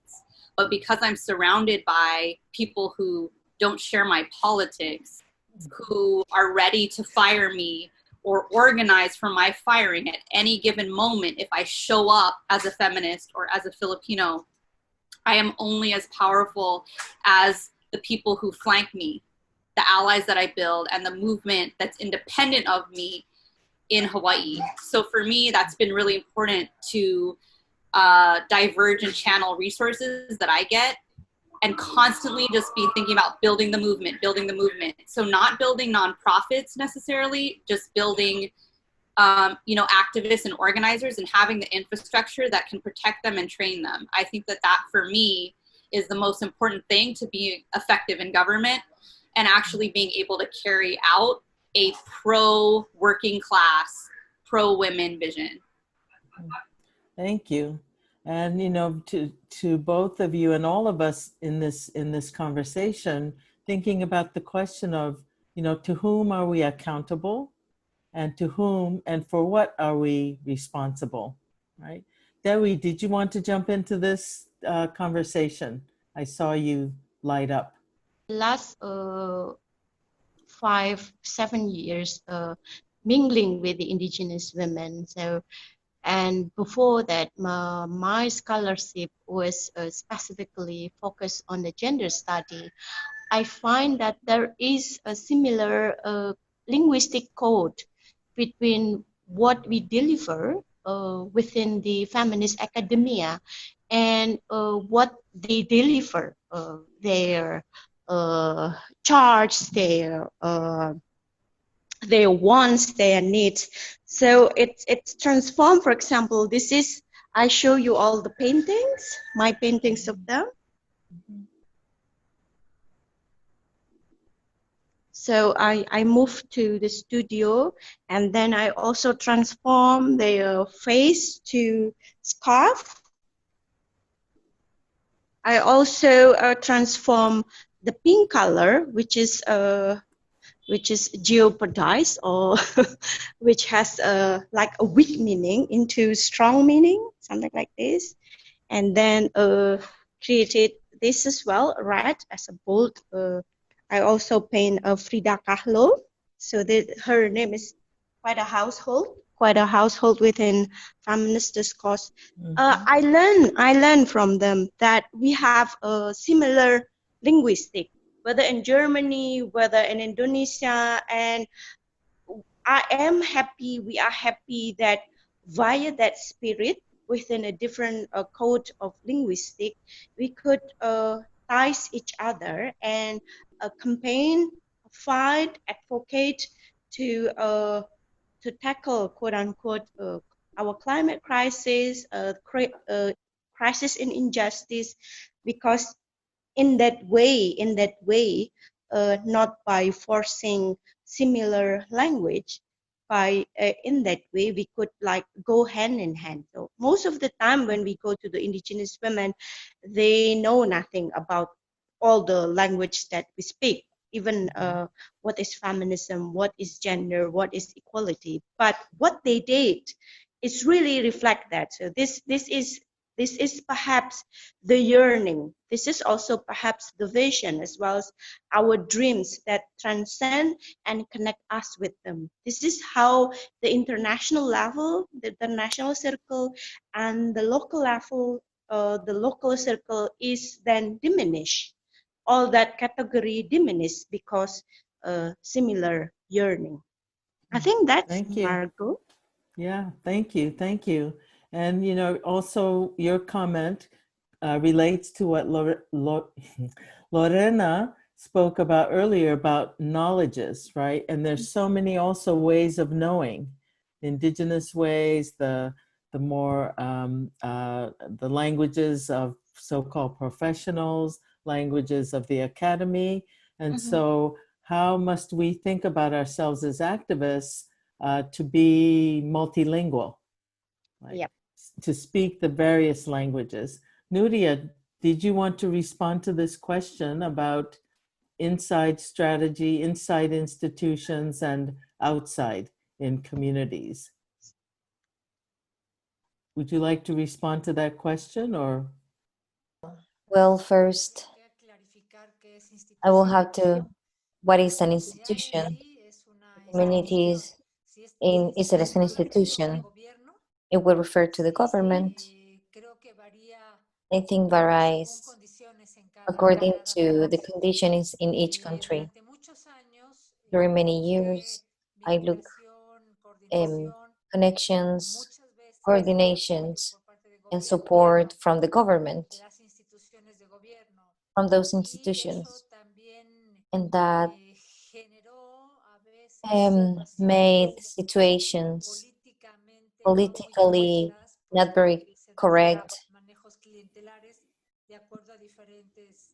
but because I'm surrounded by people who don't share my politics, who are ready to fire me or organize for my firing at any given moment, if I show up as a feminist or as a Filipino, I am only as powerful as the people who flank me, the allies that I build, and the movement that's independent of me in Hawaii. So for me, that's been really important to diverge and channel resources that I get and constantly just be thinking about building the movement. So not building nonprofits necessarily, just building activists and organizers and having the infrastructure that can protect them and train them. I think that for me is the most important thing to be effective in government, and actually being able to carry out a pro-working class, pro-women vision. Thank you. And, you know, to both of you and all of us in this conversation, thinking about the question of, you know, to whom are we accountable, and to whom and for what are we responsible, right? Dewi, did you want to jump into this conversation? I saw you light up. Last 5-7 years mingling with the indigenous women. So, and before that, my scholarship was specifically focused on the gender study. I find that there is a similar linguistic code between what we deliver within the feminist academia and what they deliver, their charts, their wants, their needs. So it's transformed. For example, this is, I show you all the paintings, my paintings of them. So I moved to the studio, and then I also transform their face to scarf. I also transform the pink color, which is jeopardized, or which has like a weak meaning into strong meaning, something like this. And then created this as well, red as a bold. I also paint Frida Kahlo. So her name is quite a household within feminist discourse. I learn from them that we have a similar linguistic, whether in Germany, whether in Indonesia, and we are happy that via that spirit, within a different code of linguistic, we could ties each other and campaign, fight, advocate to tackle, quote unquote, our climate crisis, crisis in injustice, because in that way, not by forcing similar language, by in that way we could like go hand in hand. So most of the time when we go to the indigenous women, they know nothing about all the language that we speak, even what is feminism, what is gender, what is equality. But what they did is really reflect that. So this is perhaps the yearning. This is also perhaps the vision, as well as our dreams that transcend and connect us with them. This is how the international level, the national circle, and the local level, the local circle is then diminished. All that category diminished because similar yearning. I think that's Margo. Yeah, thank you. And, you know, also your comment relates to what Lorena spoke about earlier about knowledges, right? And there's so many also ways of knowing, indigenous ways, the more, the languages of so-called professionals, languages of the academy. And so how must we think about ourselves as activists to be multilingual, right? To speak the various languages. Nuria, did you want to respond to this question about inside strategy, inside institutions, and outside in communities? Would you like to respond to that question, or? Well, first, I will have to, what is an institution? Communities, is it an institution? It will refer to the government. I think varies according to the conditions in each country. During many years, I look connections, coordinations, and support from the government, from those institutions, and that made situations politically not very correct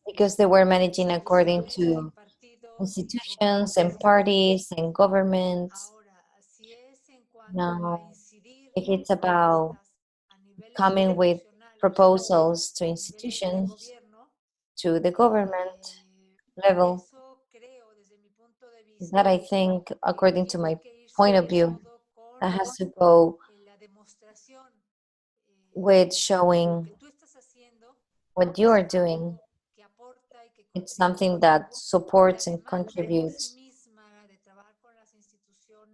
because they were managing according to institutions and parties and governments. Now, if it's about coming with proposals to institutions, to the government level, that I think, according to my point of view, that has to go with showing what you are doing. It's something that supports and contributes,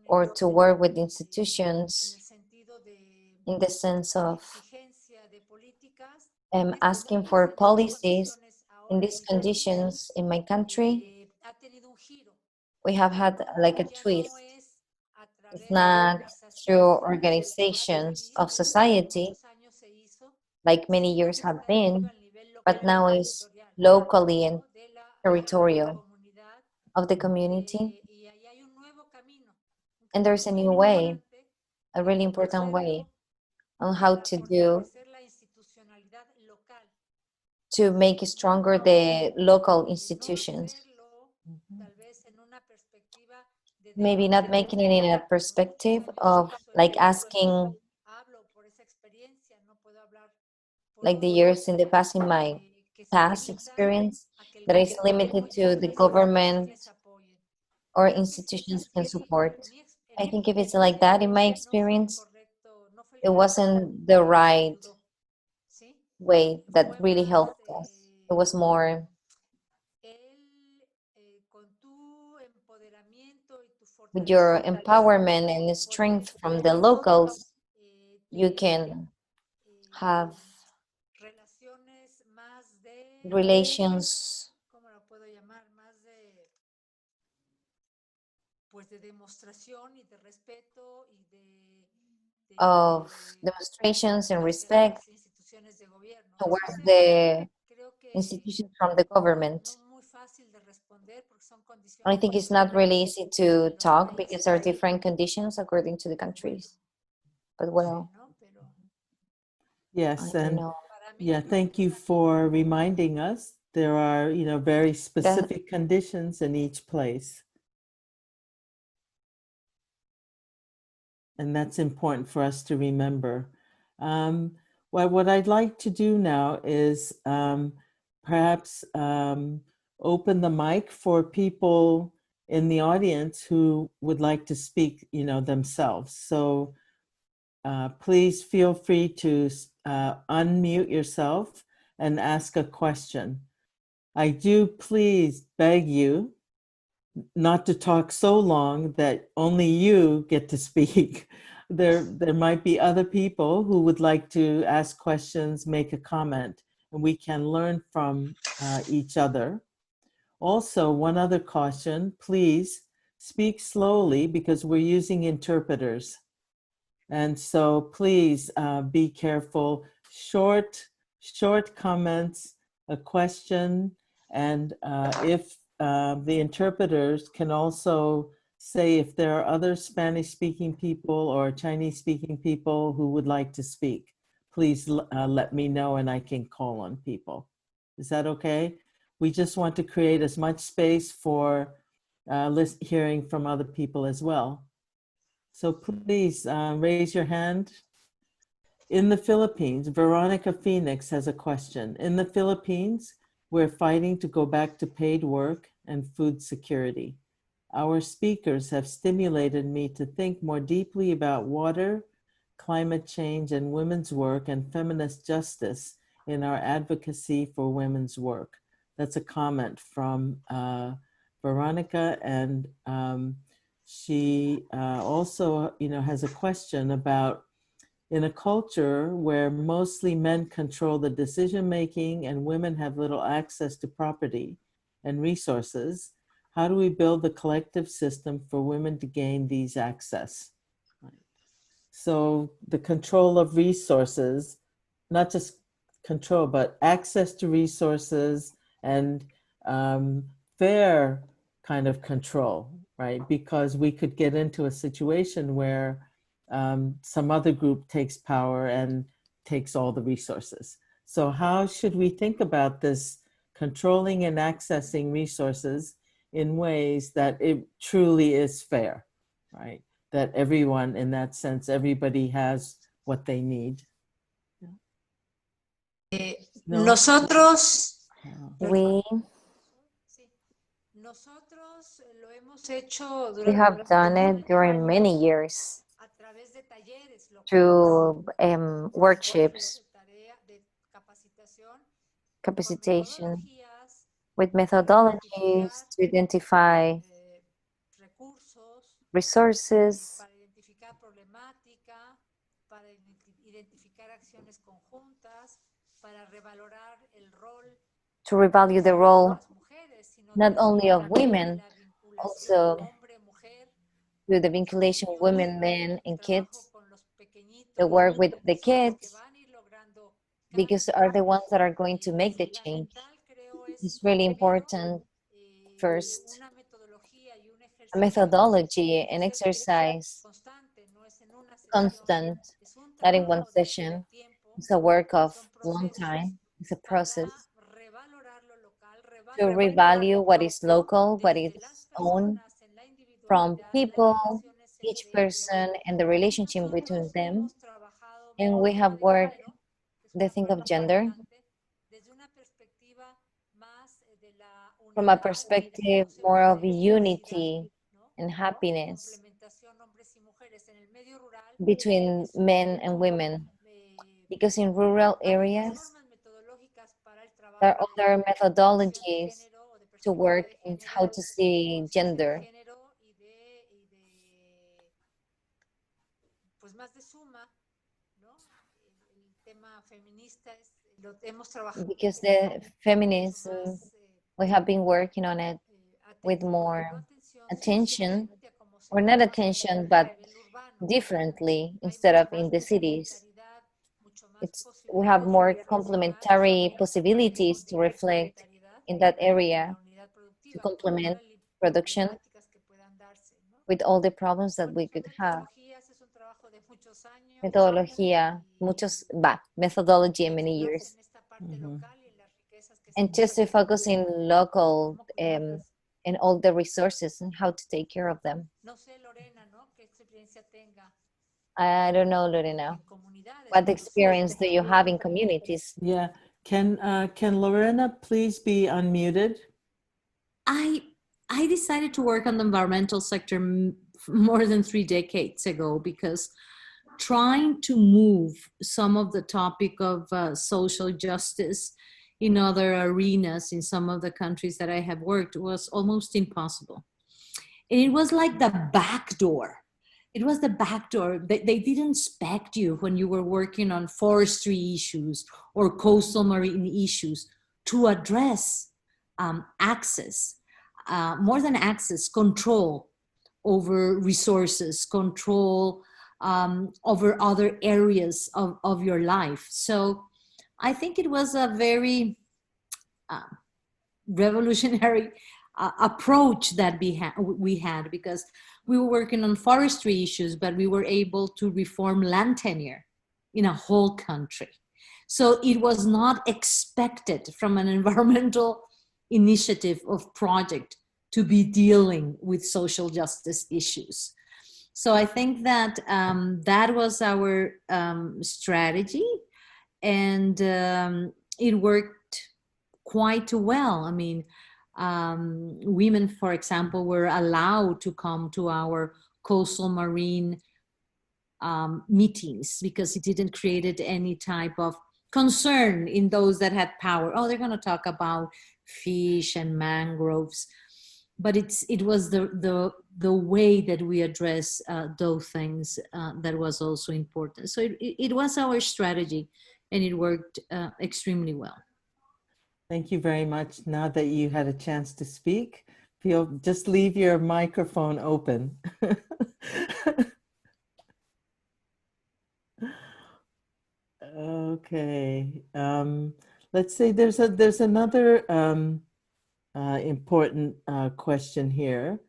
or to work with institutions in the sense of asking for policies in these conditions in my country. We have had like a twist. It's not through organizations of society, like many years have been, but now it's locally and territorial of the community. And there's a new way, a really important way on how to do to make stronger the local institutions. Maybe not making it in a perspective of like asking, like the years in the past, in my past experience, that is limited to the government or institutions can support. I think if it's like that, in my experience, it wasn't the right way that really helped us. It was more with your empowerment and strength from the locals, you can have relations of demonstrations and respect towards the institutions from the government. I think it's not really easy to talk because there are different conditions according to the countries. But well, Yes, I and know. yeah, thank you for reminding us. There are, very specific conditions in each place. And that's important for us to remember. Well, what I'd like to do now is perhaps open the mic for people in the audience who would like to speak, themselves. So please feel free to unmute yourself and ask a question. I do please beg you not to talk so long that only you get to speak. There might be other people who would like to ask questions, make a comment, and we can learn from each other. Also, one other caution, please speak slowly because we're using interpreters. And so please be careful. Short comments, a question, and if the interpreters can also say if there are other Spanish-speaking people or Chinese-speaking people who would like to speak, please let me know and I can call on people. Is that okay? We just want to create as much space for hearing from other people as well. So please raise your hand. In the Philippines, Veronica Phoenix has a question. In the Philippines, we're fighting to go back to paid work and food security. Our speakers have stimulated me to think more deeply about water, climate change, and women's work and feminist justice in our advocacy for women's work. That's a comment from Veronica, and she also, has a question about, in a culture where mostly men control the decision-making and women have little access to property and resources, how do we build the collective system for women to gain these access? So the control of resources, not just control, but access to resources and fair kind of control, right? Because we could get into a situation where some other group takes power and takes all the resources. So how should we think about this controlling and accessing resources in ways that it truly is fair, right? That everyone, in that sense, everybody has what they need. No? Nosotros, We nosotros lo hemos hecho we have done it during many years a través de talleres through workshops, de tarea, de capacitación, capacitation, metodologías, with methodologies to identify recursos, resources, para identificar problemática, para identificar acciones conjuntas, para revalorar el rol to revalue the role las mujeres, sino not only of también women, la vinculación also hombre-mujer, through the vinculation of women, men, and kids, con los pequeñitos, the work with the que kids, van a ir logrando because are the ones that are going to make the change. It's really important, first, una metodología y un a ejercicio methodology and exercise, constante, no es en una sesión, constant, es un not in one trabajo session. tiempo, It's a work of son long procesos time. It's a para process revalorar lo local, to revalorar revalue what is local, what is desde las own personas en la from individualidad, people, las relaciones each entre ellos. person, and the relationship between Nosotros them. hemos trabajado And el we tema have de worked género, que es the una thing of parte gender importante, desde una perspectiva más de la from a unidad, perspective concepto more of de unity ¿no? and happiness Complementación hombres y mujeres en el medio rural, between men and women. Because in rural areas, formas metodológicas para el there trabajo are de other perspectiva de methodologies género o de to perspectiva work de in género, how to see conciencia de gender. género y de pues más de suma, ¿no? El tema feminista lo hemos trabajado Because the feminism, we have been working on it with more attention, or not attention, but differently instead of in the cities. We have more complementary possibilities to reflect in that area to complement production with all the problems that we could have. Methodology in many years. And just to focus in local and all the resources and how to take care of them. I don't know, Lorena. What experience do you have in communities? Yeah, can Lorena please be unmuted? I decided to work on the environmental sector more than 3 decades ago because trying to move some of the topic of social justice in other arenas in some of the countries that I have worked was almost impossible. And it was like the back door. It was the back door. They didn't expect you when you were working on forestry issues or coastal marine issues to address access, more than access, control over resources, control over other areas of your life. So I think it was a very revolutionary approach that we had because we were working on forestry issues, but we were able to reform land tenure in a whole country. So it was not expected from an environmental initiative of project to be dealing with social justice issues. So I think that that was our strategy, and it worked quite well. I mean, women, for example, were allowed to come to our coastal marine meetings because it didn't create any type of concern in those that had power. Oh, they're going to talk about fish and mangroves. But it was the way that we address those things that was also important. So it was our strategy, and it worked extremely well. Thank you very much. Now that you had a chance to speak, just leave your microphone open. Okay. Let's say there's another important question here.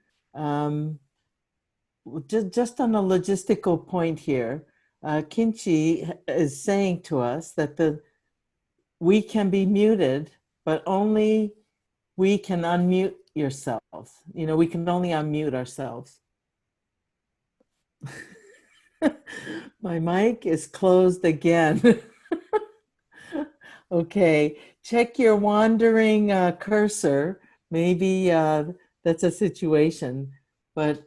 Just on a logistical point here, Kinchi is saying to us that we can be muted, but only we can unmute yourselves. You know, we can only unmute ourselves. My mic is closed again. Okay, check your wandering cursor. Maybe that's a situation. But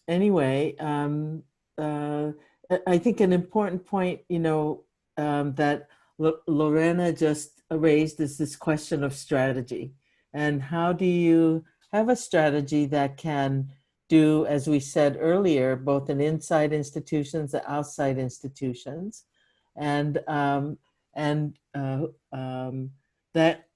anyway, I think an important point, you know, that Lorena just raised is this question of strategy. And how do you have a strategy that can do, as we said earlier, both in inside institutions and outside institutions, and that,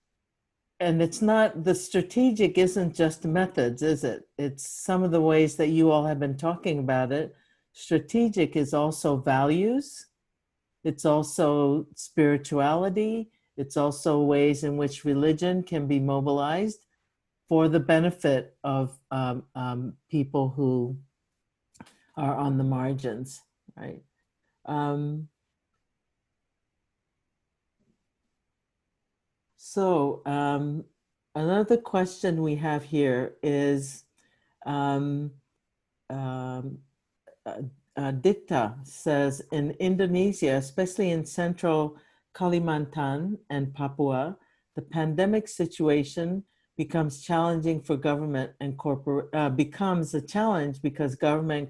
and it's not, the strategic isn't just methods, is it? It's some of the ways that you all have been talking about it. Strategic is also values. It's also spirituality. It's also ways in which religion can be mobilized for the benefit of people who are on the margins, right? So another question we have here is, Dikta says, in Indonesia, especially in central Kalimantan and Papua, the pandemic situation becomes challenging for government and becomes a challenge because government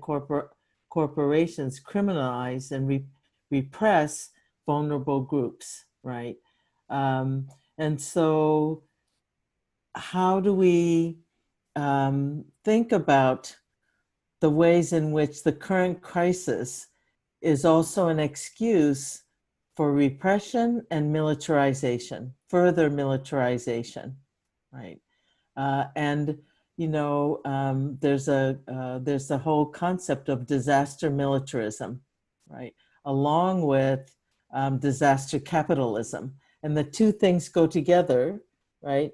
corporations criminalize and repress vulnerable groups, right? And so how do we think about the ways in which the current crisis is also an excuse for repression and militarization, further militarization, right? And you know, there's the whole concept of disaster militarism, right? Along with disaster capitalism, and the two things go together, right?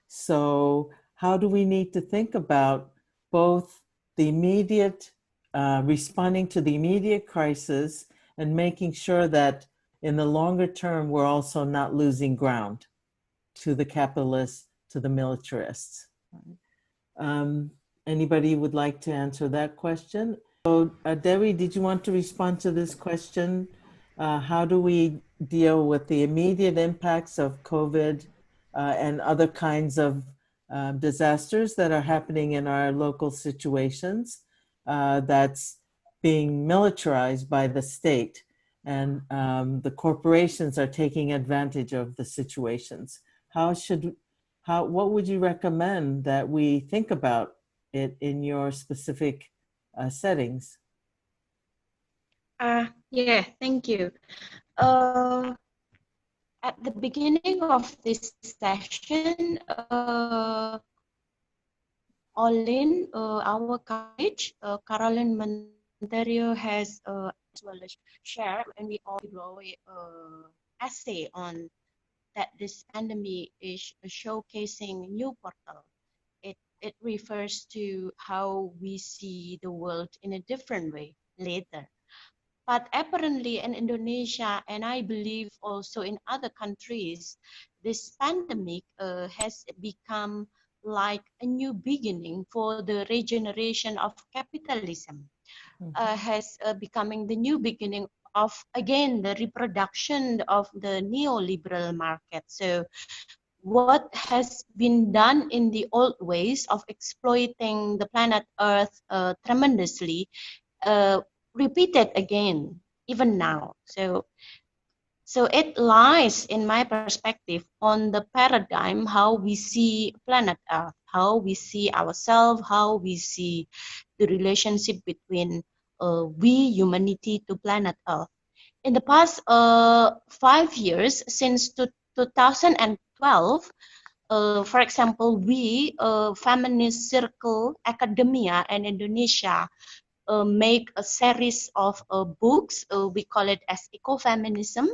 So how do we need to think about both the immediate, responding to the immediate crisis and making sure that in the longer term, we're also not losing ground to the capitalists, to the militarists? Anybody would like to answer that question? So Dewi, did you want to respond to this question? How do we deal with the immediate impacts of COVID and other kinds of disasters that are happening in our local situations that's being militarized by the state, and the corporations are taking advantage of the situations? What would you recommend that we think about it in your specific settings? Yeah, thank you. At the beginning of this session, Olin, our college, Caroline Monterio has as well as shared, and we all wrote an essay on that this pandemic is showcasing new portal. It refers to how we see the world in a different way later. But apparently in Indonesia, and I believe also in other countries, this pandemic has become like a new beginning for the regeneration of capitalism, has becoming the new beginning of, again, the reproduction of the neoliberal market. So what has been done in the old ways of exploiting the planet Earth tremendously, repeated again, even now. So it lies, in my perspective, on the paradigm how we see planet Earth, how we see ourselves, how we see the relationship between we, humanity, to planet Earth. In the past 5 years, since 2012, for example, we, Feminist Circle Academia in Indonesia, make a series of books. We call it as ecofeminism,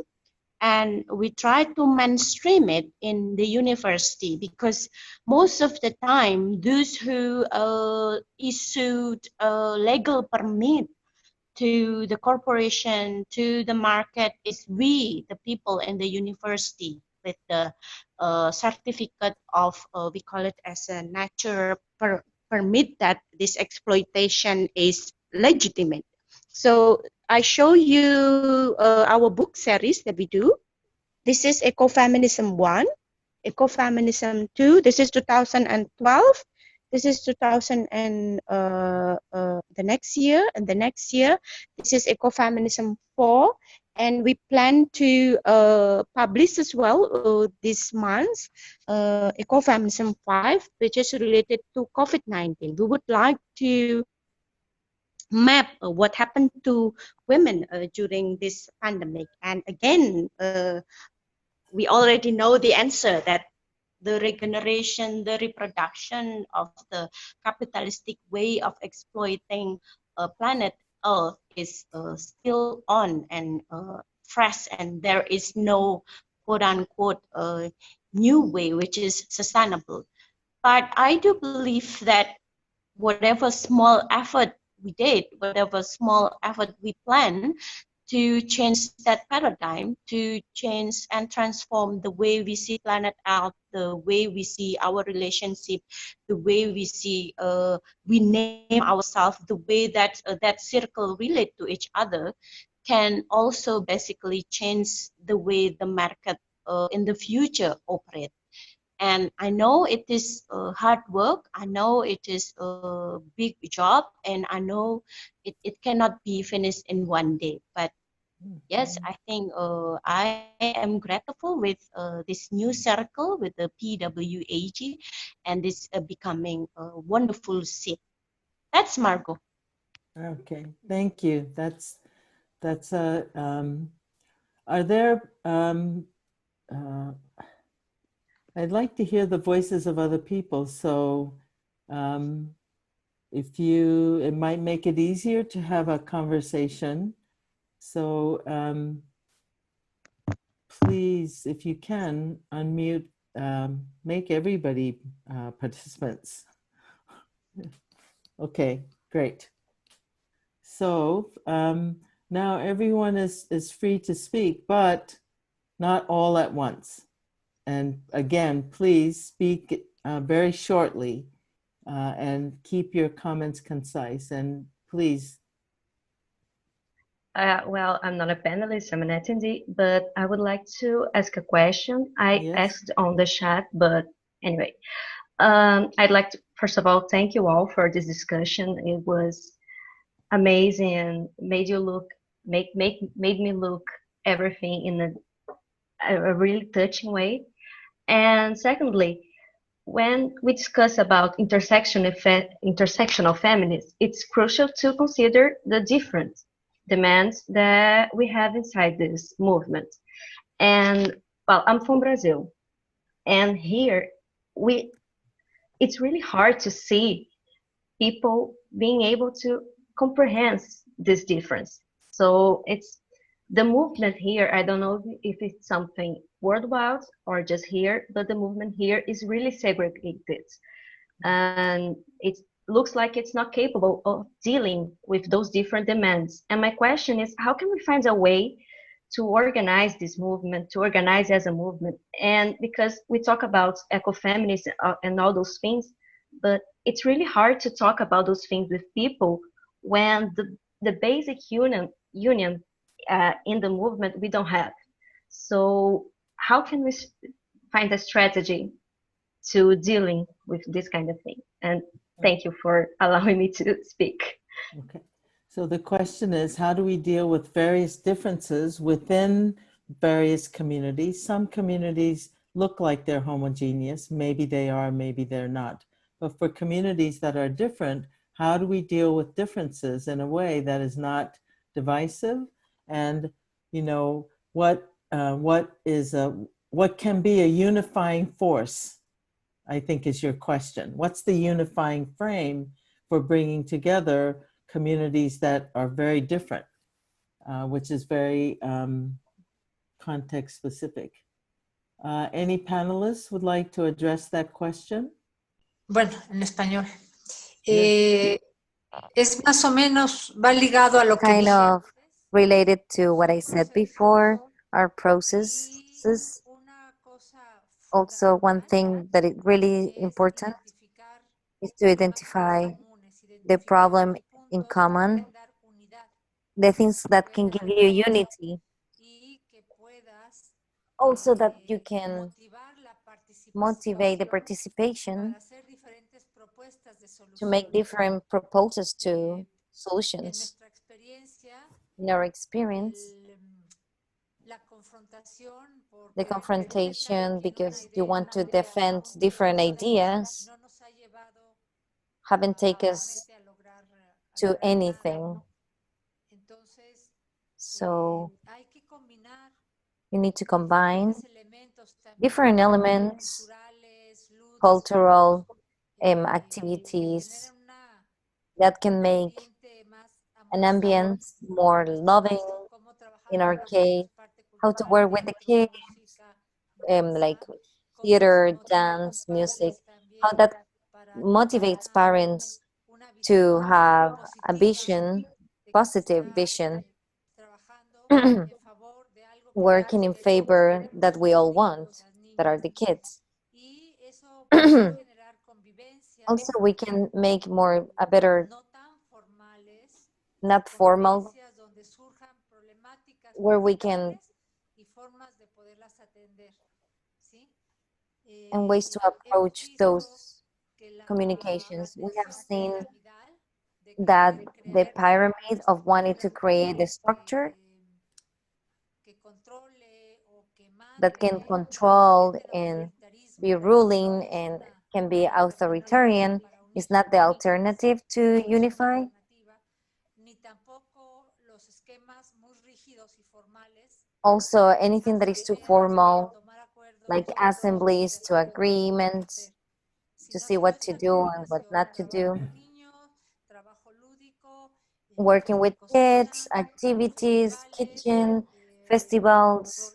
and we try to mainstream it in the university, because most of the time those who issued a legal permit to the corporation, to the market, is we, the people in the university, with the certificate of, we call it as a nature permit that this exploitation is legitimate. So I show you our book series that we do. This is Ecofeminism 1, Ecofeminism 2. This is 2012. This is 2000 and the next year, and the next year. This is Ecofeminism 4, and we plan to publish as well this month Ecofeminism 5, which is related to COVID-19. We would like to map what happened to women during this pandemic. And again, we already know the answer, that the regeneration, the reproduction of the capitalistic way of exploiting planet Earth is still on and fresh, and there is no quote-unquote new way which is sustainable. But I do believe that whatever small effort we did, whatever small effort we plan to change that paradigm, to change and transform the way we see planet Earth, the way we see our relationship, the way we see, we name ourselves, the way that that circle relate to each other, can also basically change the way the market in the future operate. And I know it is hard work, I know it is a big job, and I know it cannot be finished in one day. But yes, I think I am grateful with this new circle with the PWAG, and this becoming a wonderful seat. That's Margo. Okay, thank you. That's are there, I'd like to hear the voices of other people. So it might make it easier to have a conversation. So please, if you can, unmute, make everybody participants. Okay, great. So now everyone is free to speak, but not all at once. And again, please speak very shortly and keep your comments concise. And please. Well, I'm not a panelist, I'm an attendee, but I would like to ask a question. I asked on the chat, but anyway, I'd like to, first of all, thank you all for this discussion. It was amazing and made me look everything in a really touching way. And secondly, when we discuss about intersectional feminism, it's crucial to consider the different demands that we have inside this movement. And well, I'm from Brazil, and here it's really hard to see people being able to comprehend this difference. So it's the movement here, I don't know if it's something worldwide or just here, but the movement here is really segregated. And it looks like it's not capable of dealing with those different demands. And my question is, how can we find a way to organize this movement, to organize as a movement? And because we talk about ecofeminism and all those things, but it's really hard to talk about those things with people when the basic union in the movement we don't have. So how can we find a strategy to dealing with this kind of thing? And thank you for allowing me to speak. Okay, so the question is, how do we deal with various differences within various communities? Some communities look like they're homogeneous, maybe they are, maybe they're not. But for communities that are different, how do we deal with differences in a way that is not divisive? And you know, what can be a unifying force, I think, is your question. What's the unifying frame for bringing together communities that are very different, which is very context specific? Any panelists would like to address that question? Bueno, en español. Es más o menos, va ligado a lo que kind dije. of related to what I said before, our processes. Also, one thing that is really important is to identify the problem in common, the things that can give you unity. Also, that you can motivate the participation to make different proposals to solutions. In our experience, the confrontation because you want to defend different ideas haven't taken us to anything. So you need to combine different elements, cultural activities that can make an ambience more loving. In our case, how to work with the kids, like theater, dance, music, how that motivates parents to have a vision, positive vision, working in favor that we all want, that are the kids. Also, we can make more a better, not formal, where we can and ways to approach those communications. We have seen that the pyramid of wanting to create a structure that can control and be ruling and can be authoritarian is not the alternative to unify. Also, anything that is too formal, like assemblies to agreements, to see what to do and what not to do. Working with kids, activities, kitchen, festivals,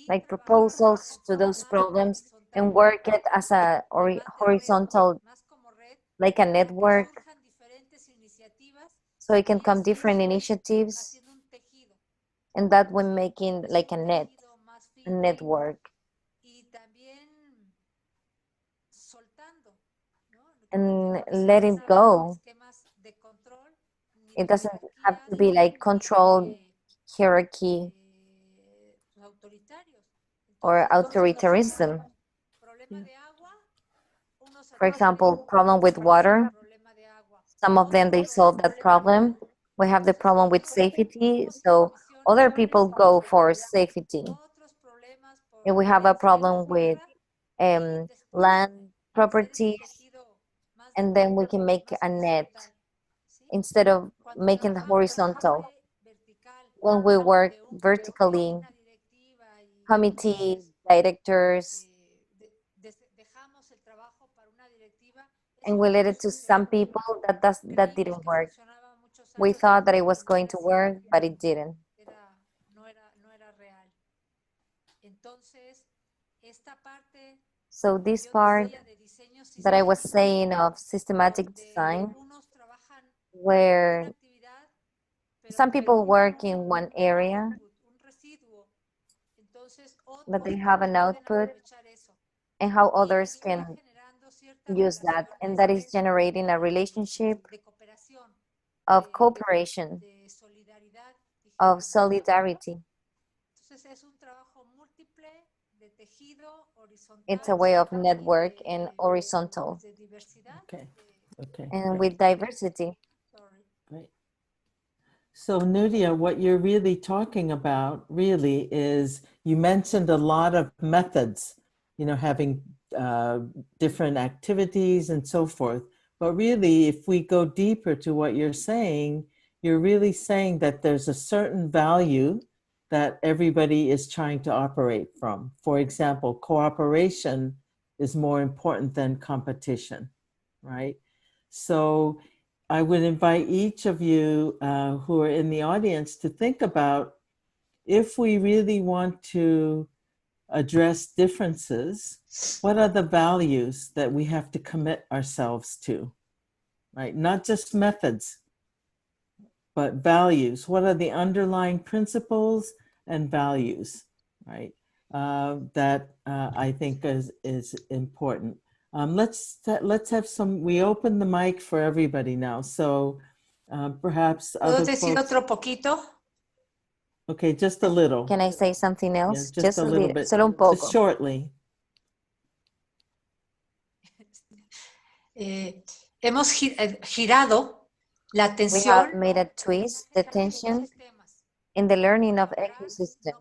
like proposals to those problems, and work it as a horizontal, like a network, so it can come different initiatives, and that when making like a network. And let it go. It doesn't have to be like controlled hierarchy or authoritarianism. For example, problem with water. Some of them, they solve that problem. We have the problem with safety, so other people go for safety. And we have a problem with land properties, and then we can make a net instead of making the horizontal. When we work vertically, committees, directors, and we let it to some people, that didn't work. We thought that it was going to work, but it didn't. So this part that I was saying of systematic design, where some people work in one area, but they have an output, and how others can use that, and that is generating a relationship of cooperation, of solidarity. It's a way of network and horizontal. Okay. And with diversity. Great. So Nuria, what you're really talking about really is, you mentioned a lot of methods, having different activities and so forth. But really, if we go deeper to what you're really saying that there's a certain value that everybody is trying to operate from. For example, cooperation is more important than competition, right? So I would invite each of you who are in the audience to think about, if we really want to address differences, what are the values that we have to commit ourselves to, right? Not just methods, but values. What are the underlying principles and values, right? that I think is important. Let's have some. We open the mic for everybody now, so perhaps ¿Puedo other decir folks. otro poquito? Okay, just a little. Can I say something else? Yeah, just a little bit. Solo un poco. Just shortly. Hemos girado la We have atención made a twist, the tension in the learning of ecosystem,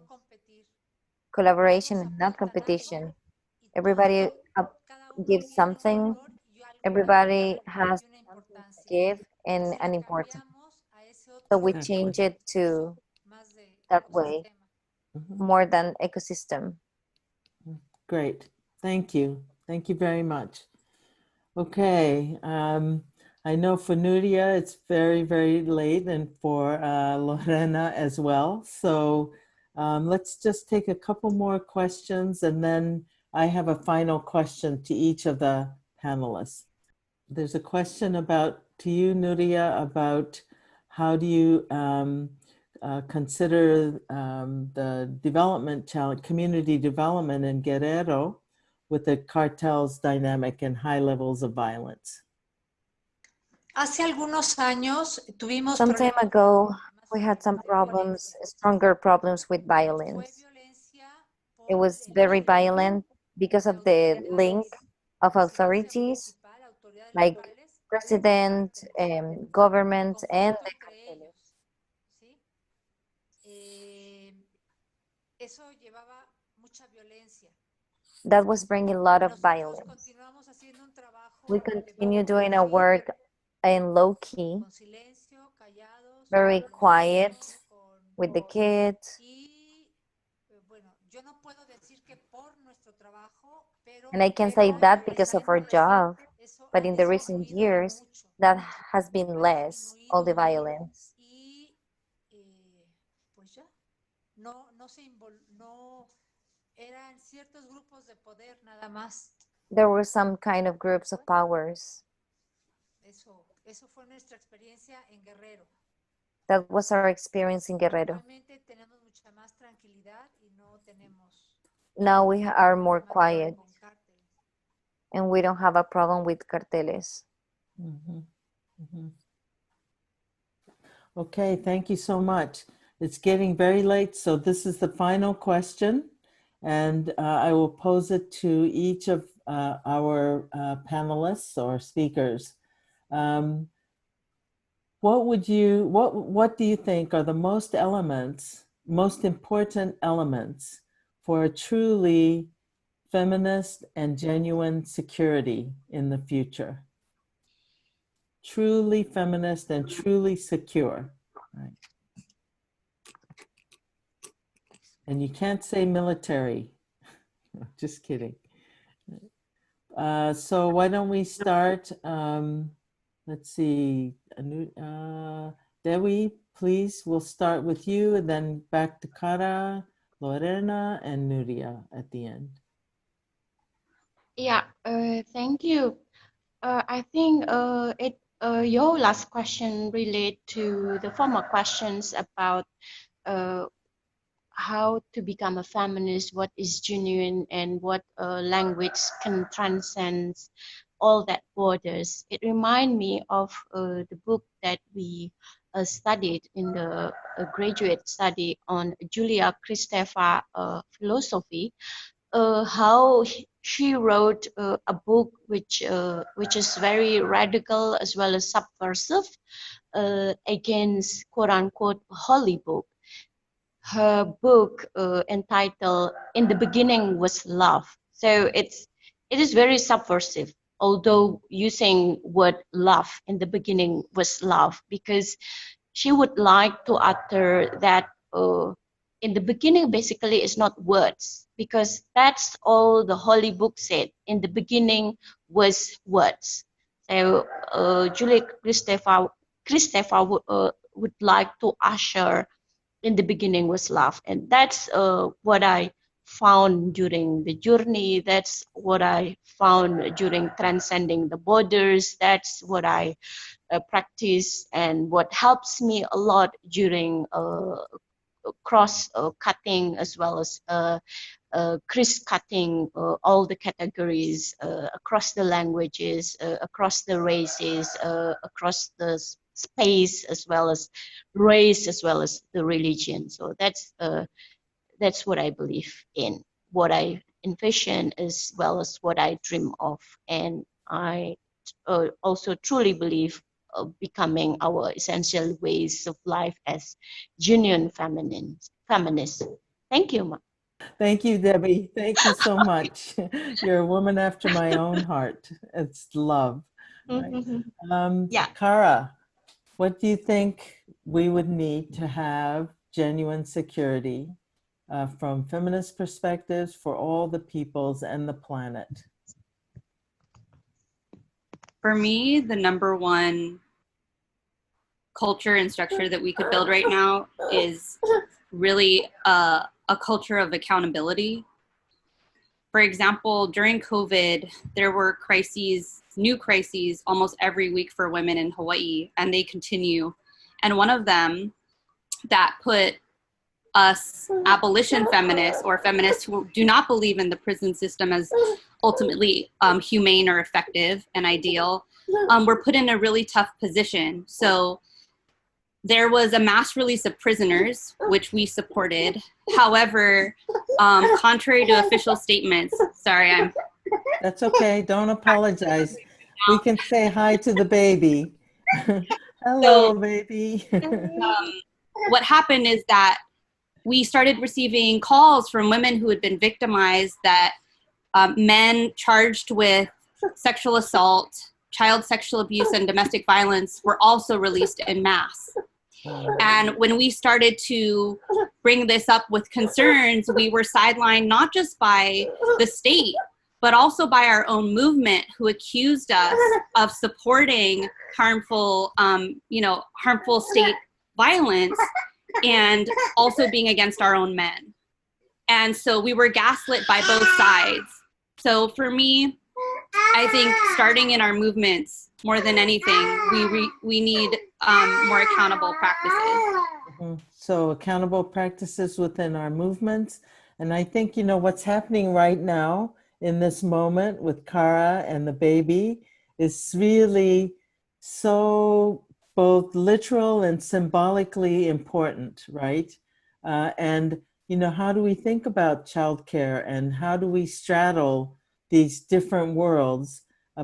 collaboration and not competition. Everybody gives something, everybody has something to give and an important. So we change it to that way, more than ecosystem. Great, thank you. Thank you very much. Okay, I know for Nuria it's very, very late, and for Lorena as well. So let's just take a couple more questions, and then I have a final question to each of the panelists. There's a question to you, Nuria, about how do you consider the development challenge, community development in Guerrero, with the cartel's dynamic and high levels of violence. Hace algunos años tuvimos Some time ago, we had some problems, stronger problems with violence. It was very violent because of the link of authorities, like president, government, and the carteles. Eso llevaba mucha violencia. That was bringing a lot of violence. We continue doing our work in low key, very quiet with the kids. And I can say that because of our job, but in the recent years, that has been less, all the violence. There were some kind of groups of powers. Eso fue nuestra experiencia en Guerrero. That was our experience in Guerrero. Now we are more quiet, and we don't have a problem with carteles. Okay, thank you so much. It's getting very late, so this is the final question, and I will pose it to each of our panelists or speakers. What do you think are the most important elements for a truly feminist and genuine security in the future? Truly feminist and truly secure. Right. And you can't say military. Just kidding. So why don't we start? Let's see. Dewi, please. We'll start with you, and then back to Khara, Lorena, and Nuria at the end. Yeah. Thank you. I think your last question relate to the former questions about how to become a feminist, what is genuine, and what language can transcend all that borders. It reminds me of the book that we studied in the graduate study on Julia Kristeva philosophy. How she wrote a book which is very radical as well as subversive against quote unquote holy book. Her book entitled "In the Beginning Was Love." So it is very subversive, although using word love. In the beginning was love, because she would like to utter that in the beginning basically is not words, because that's all the holy book said. In the beginning was words. So Julia Kristeva would like to usher in the beginning was love. And that's what I found during the journey. That's what I found during transcending the borders. That's what I practice, and what helps me a lot during cross cutting as well as criss-cutting all the categories across the languages, across the races, across the space, as well as race, as well as the religion. So that's what I believe in, what I envision, as well as what I dream of. And I also truly believe becoming our essential ways of life as genuine feminists. Thank you, Ma. Thank you, Debbie. Thank you so much. You're a woman after my own heart. It's love. Right? Yeah. Khara, what do you think we would need to have genuine security from feminist perspectives for all the peoples and the planet? For me, the number one culture and structure that we could build right now is really a culture of accountability. For example, during COVID, there were new crises almost every week for women in Hawaii, and they continue. And one of them that put us abolition feminists, or feminists who do not believe in the prison system as ultimately humane or effective and ideal, were put in a really tough position. So there was a mass release of prisoners, which we supported. However, contrary to official statements, sorry, That's okay, don't apologize. We can say hi to the baby. Hello, baby. What happened is that we started receiving calls from women who had been victimized, that men charged with sexual assault, child sexual abuse, and domestic violence were also released en masse. And when we started to bring this up with concerns, we were sidelined not just by the state, but also by our own movement, who accused us of supporting harmful, harmful state violence, and also being against our own men. And so we were gaslit by both sides. So for me, I think starting in our movements, more than anything, we need more accountable practices. So accountable practices within our movements. And I think, what's happening right now in this moment with Khara and the baby is really so both literal and symbolically important, right? And, how do we think about childcare, and how do we straddle these different worlds,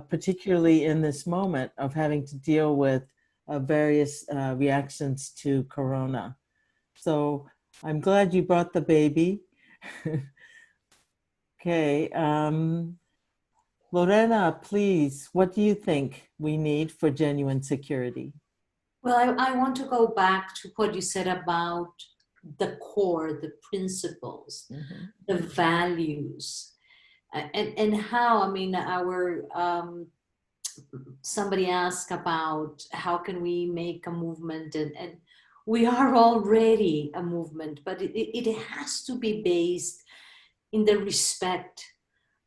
particularly in this moment of having to deal with various reactions to Corona. So I'm glad you brought the baby. Okay, Lorena, please, what do you think we need for genuine security? Well, I want to go back to what you said about the core, the principles, the values, and how, somebody asked about how can we make a movement, and we are already a movement, but it has to be based in the respect,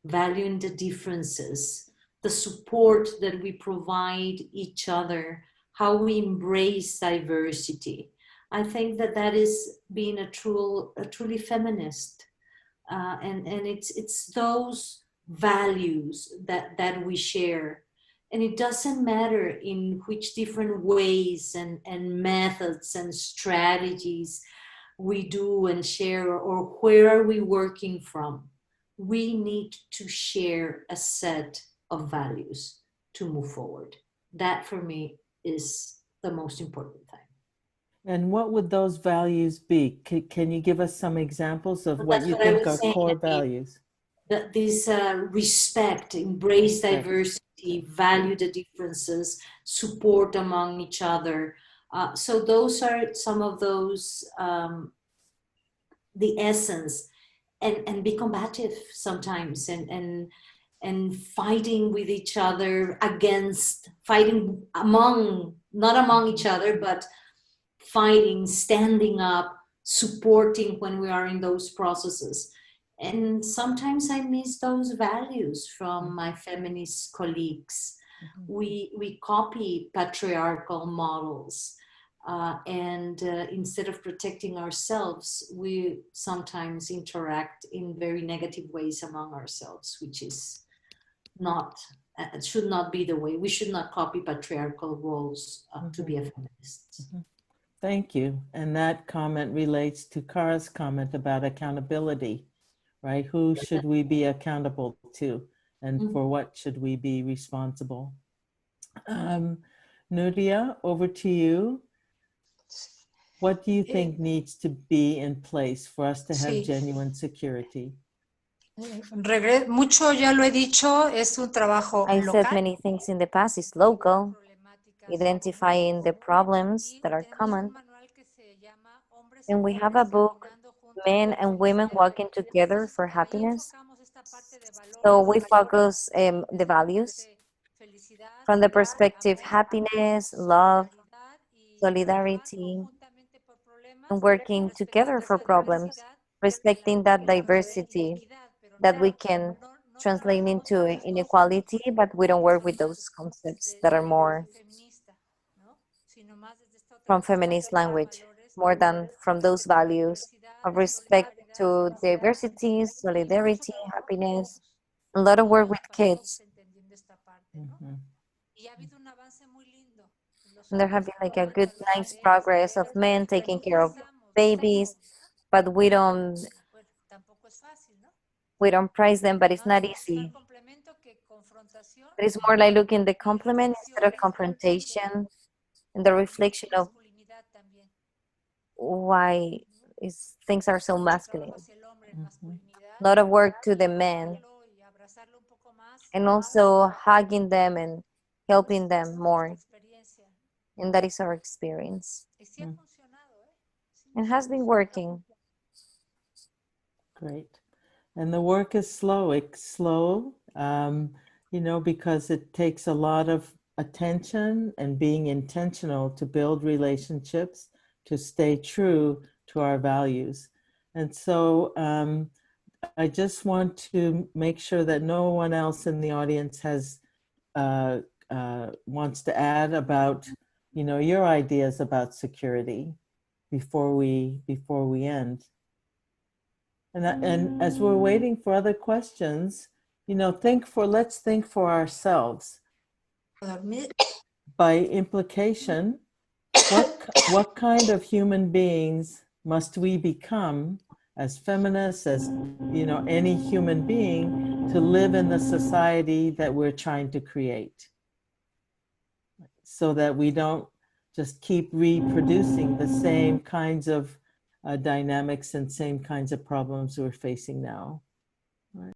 valuing the differences, the support that we provide each other, how we embrace diversity. I think that is being a truly feminist, and it's those values that we share. And it doesn't matter in which different ways and methods and strategies we do and share, or where are we working from. We need to share a set of values to move forward. That for me is the most important thing. And what would those values be? Can you give us some examples of what you think are core values? This respect, embrace diversity, value the differences, support among each other. So those are some of those, the essence, and be combative sometimes, and fighting with each other, fighting not among each other, but fighting, standing up, supporting when we are in those processes. And sometimes I miss those values from my feminist colleagues. We copy patriarchal models. Instead of protecting ourselves, we sometimes interact in very negative ways among ourselves, which is not, it should not be the way. We should not copy patriarchal roles to be a feminist. Thank you. And that comment relates to Khara's comment about accountability, right? Who should we be accountable to? And for what should we be responsible? Nuria, over to you. What do you think needs to be in place for us to have genuine security? Mucho ya lo he dicho, es un trabajo I said local. many things in the past. It's local, identifying the problems that are common. And we have a book, Men and Women Walking Together for Happiness. So we focus the values from the perspective happiness, love, solidarity, and working together for problems, respecting that diversity that we can translate into inequality, but we don't work with those concepts that are more from feminist language, more than from those values of respect to diversity, solidarity, happiness. A lot of work with kids. And there have been like a good, nice progress of men taking care of babies, but we don't price them, but it's not easy. But it's more like looking the complement instead of confrontation, and the reflection of why things are so masculine. A lot of work to the men, and also hugging them and helping them more. And that is our experience. And has been working. Great. And the work is slow. It's slow, you know, because it takes a lot of attention and being intentional to build relationships, to stay true to our values. And so I just want to make sure that no one else in the audience has wants to add about, you know, your ideas about security before we end. And as we're waiting for other questions, you know, let's think for ourselves. By implication, what kind of human beings must we become as feminists, as, you know, any human being, to live in the society that we're trying to create, so that we don't just keep reproducing the same kinds of dynamics and same kinds of problems we're facing now. Right.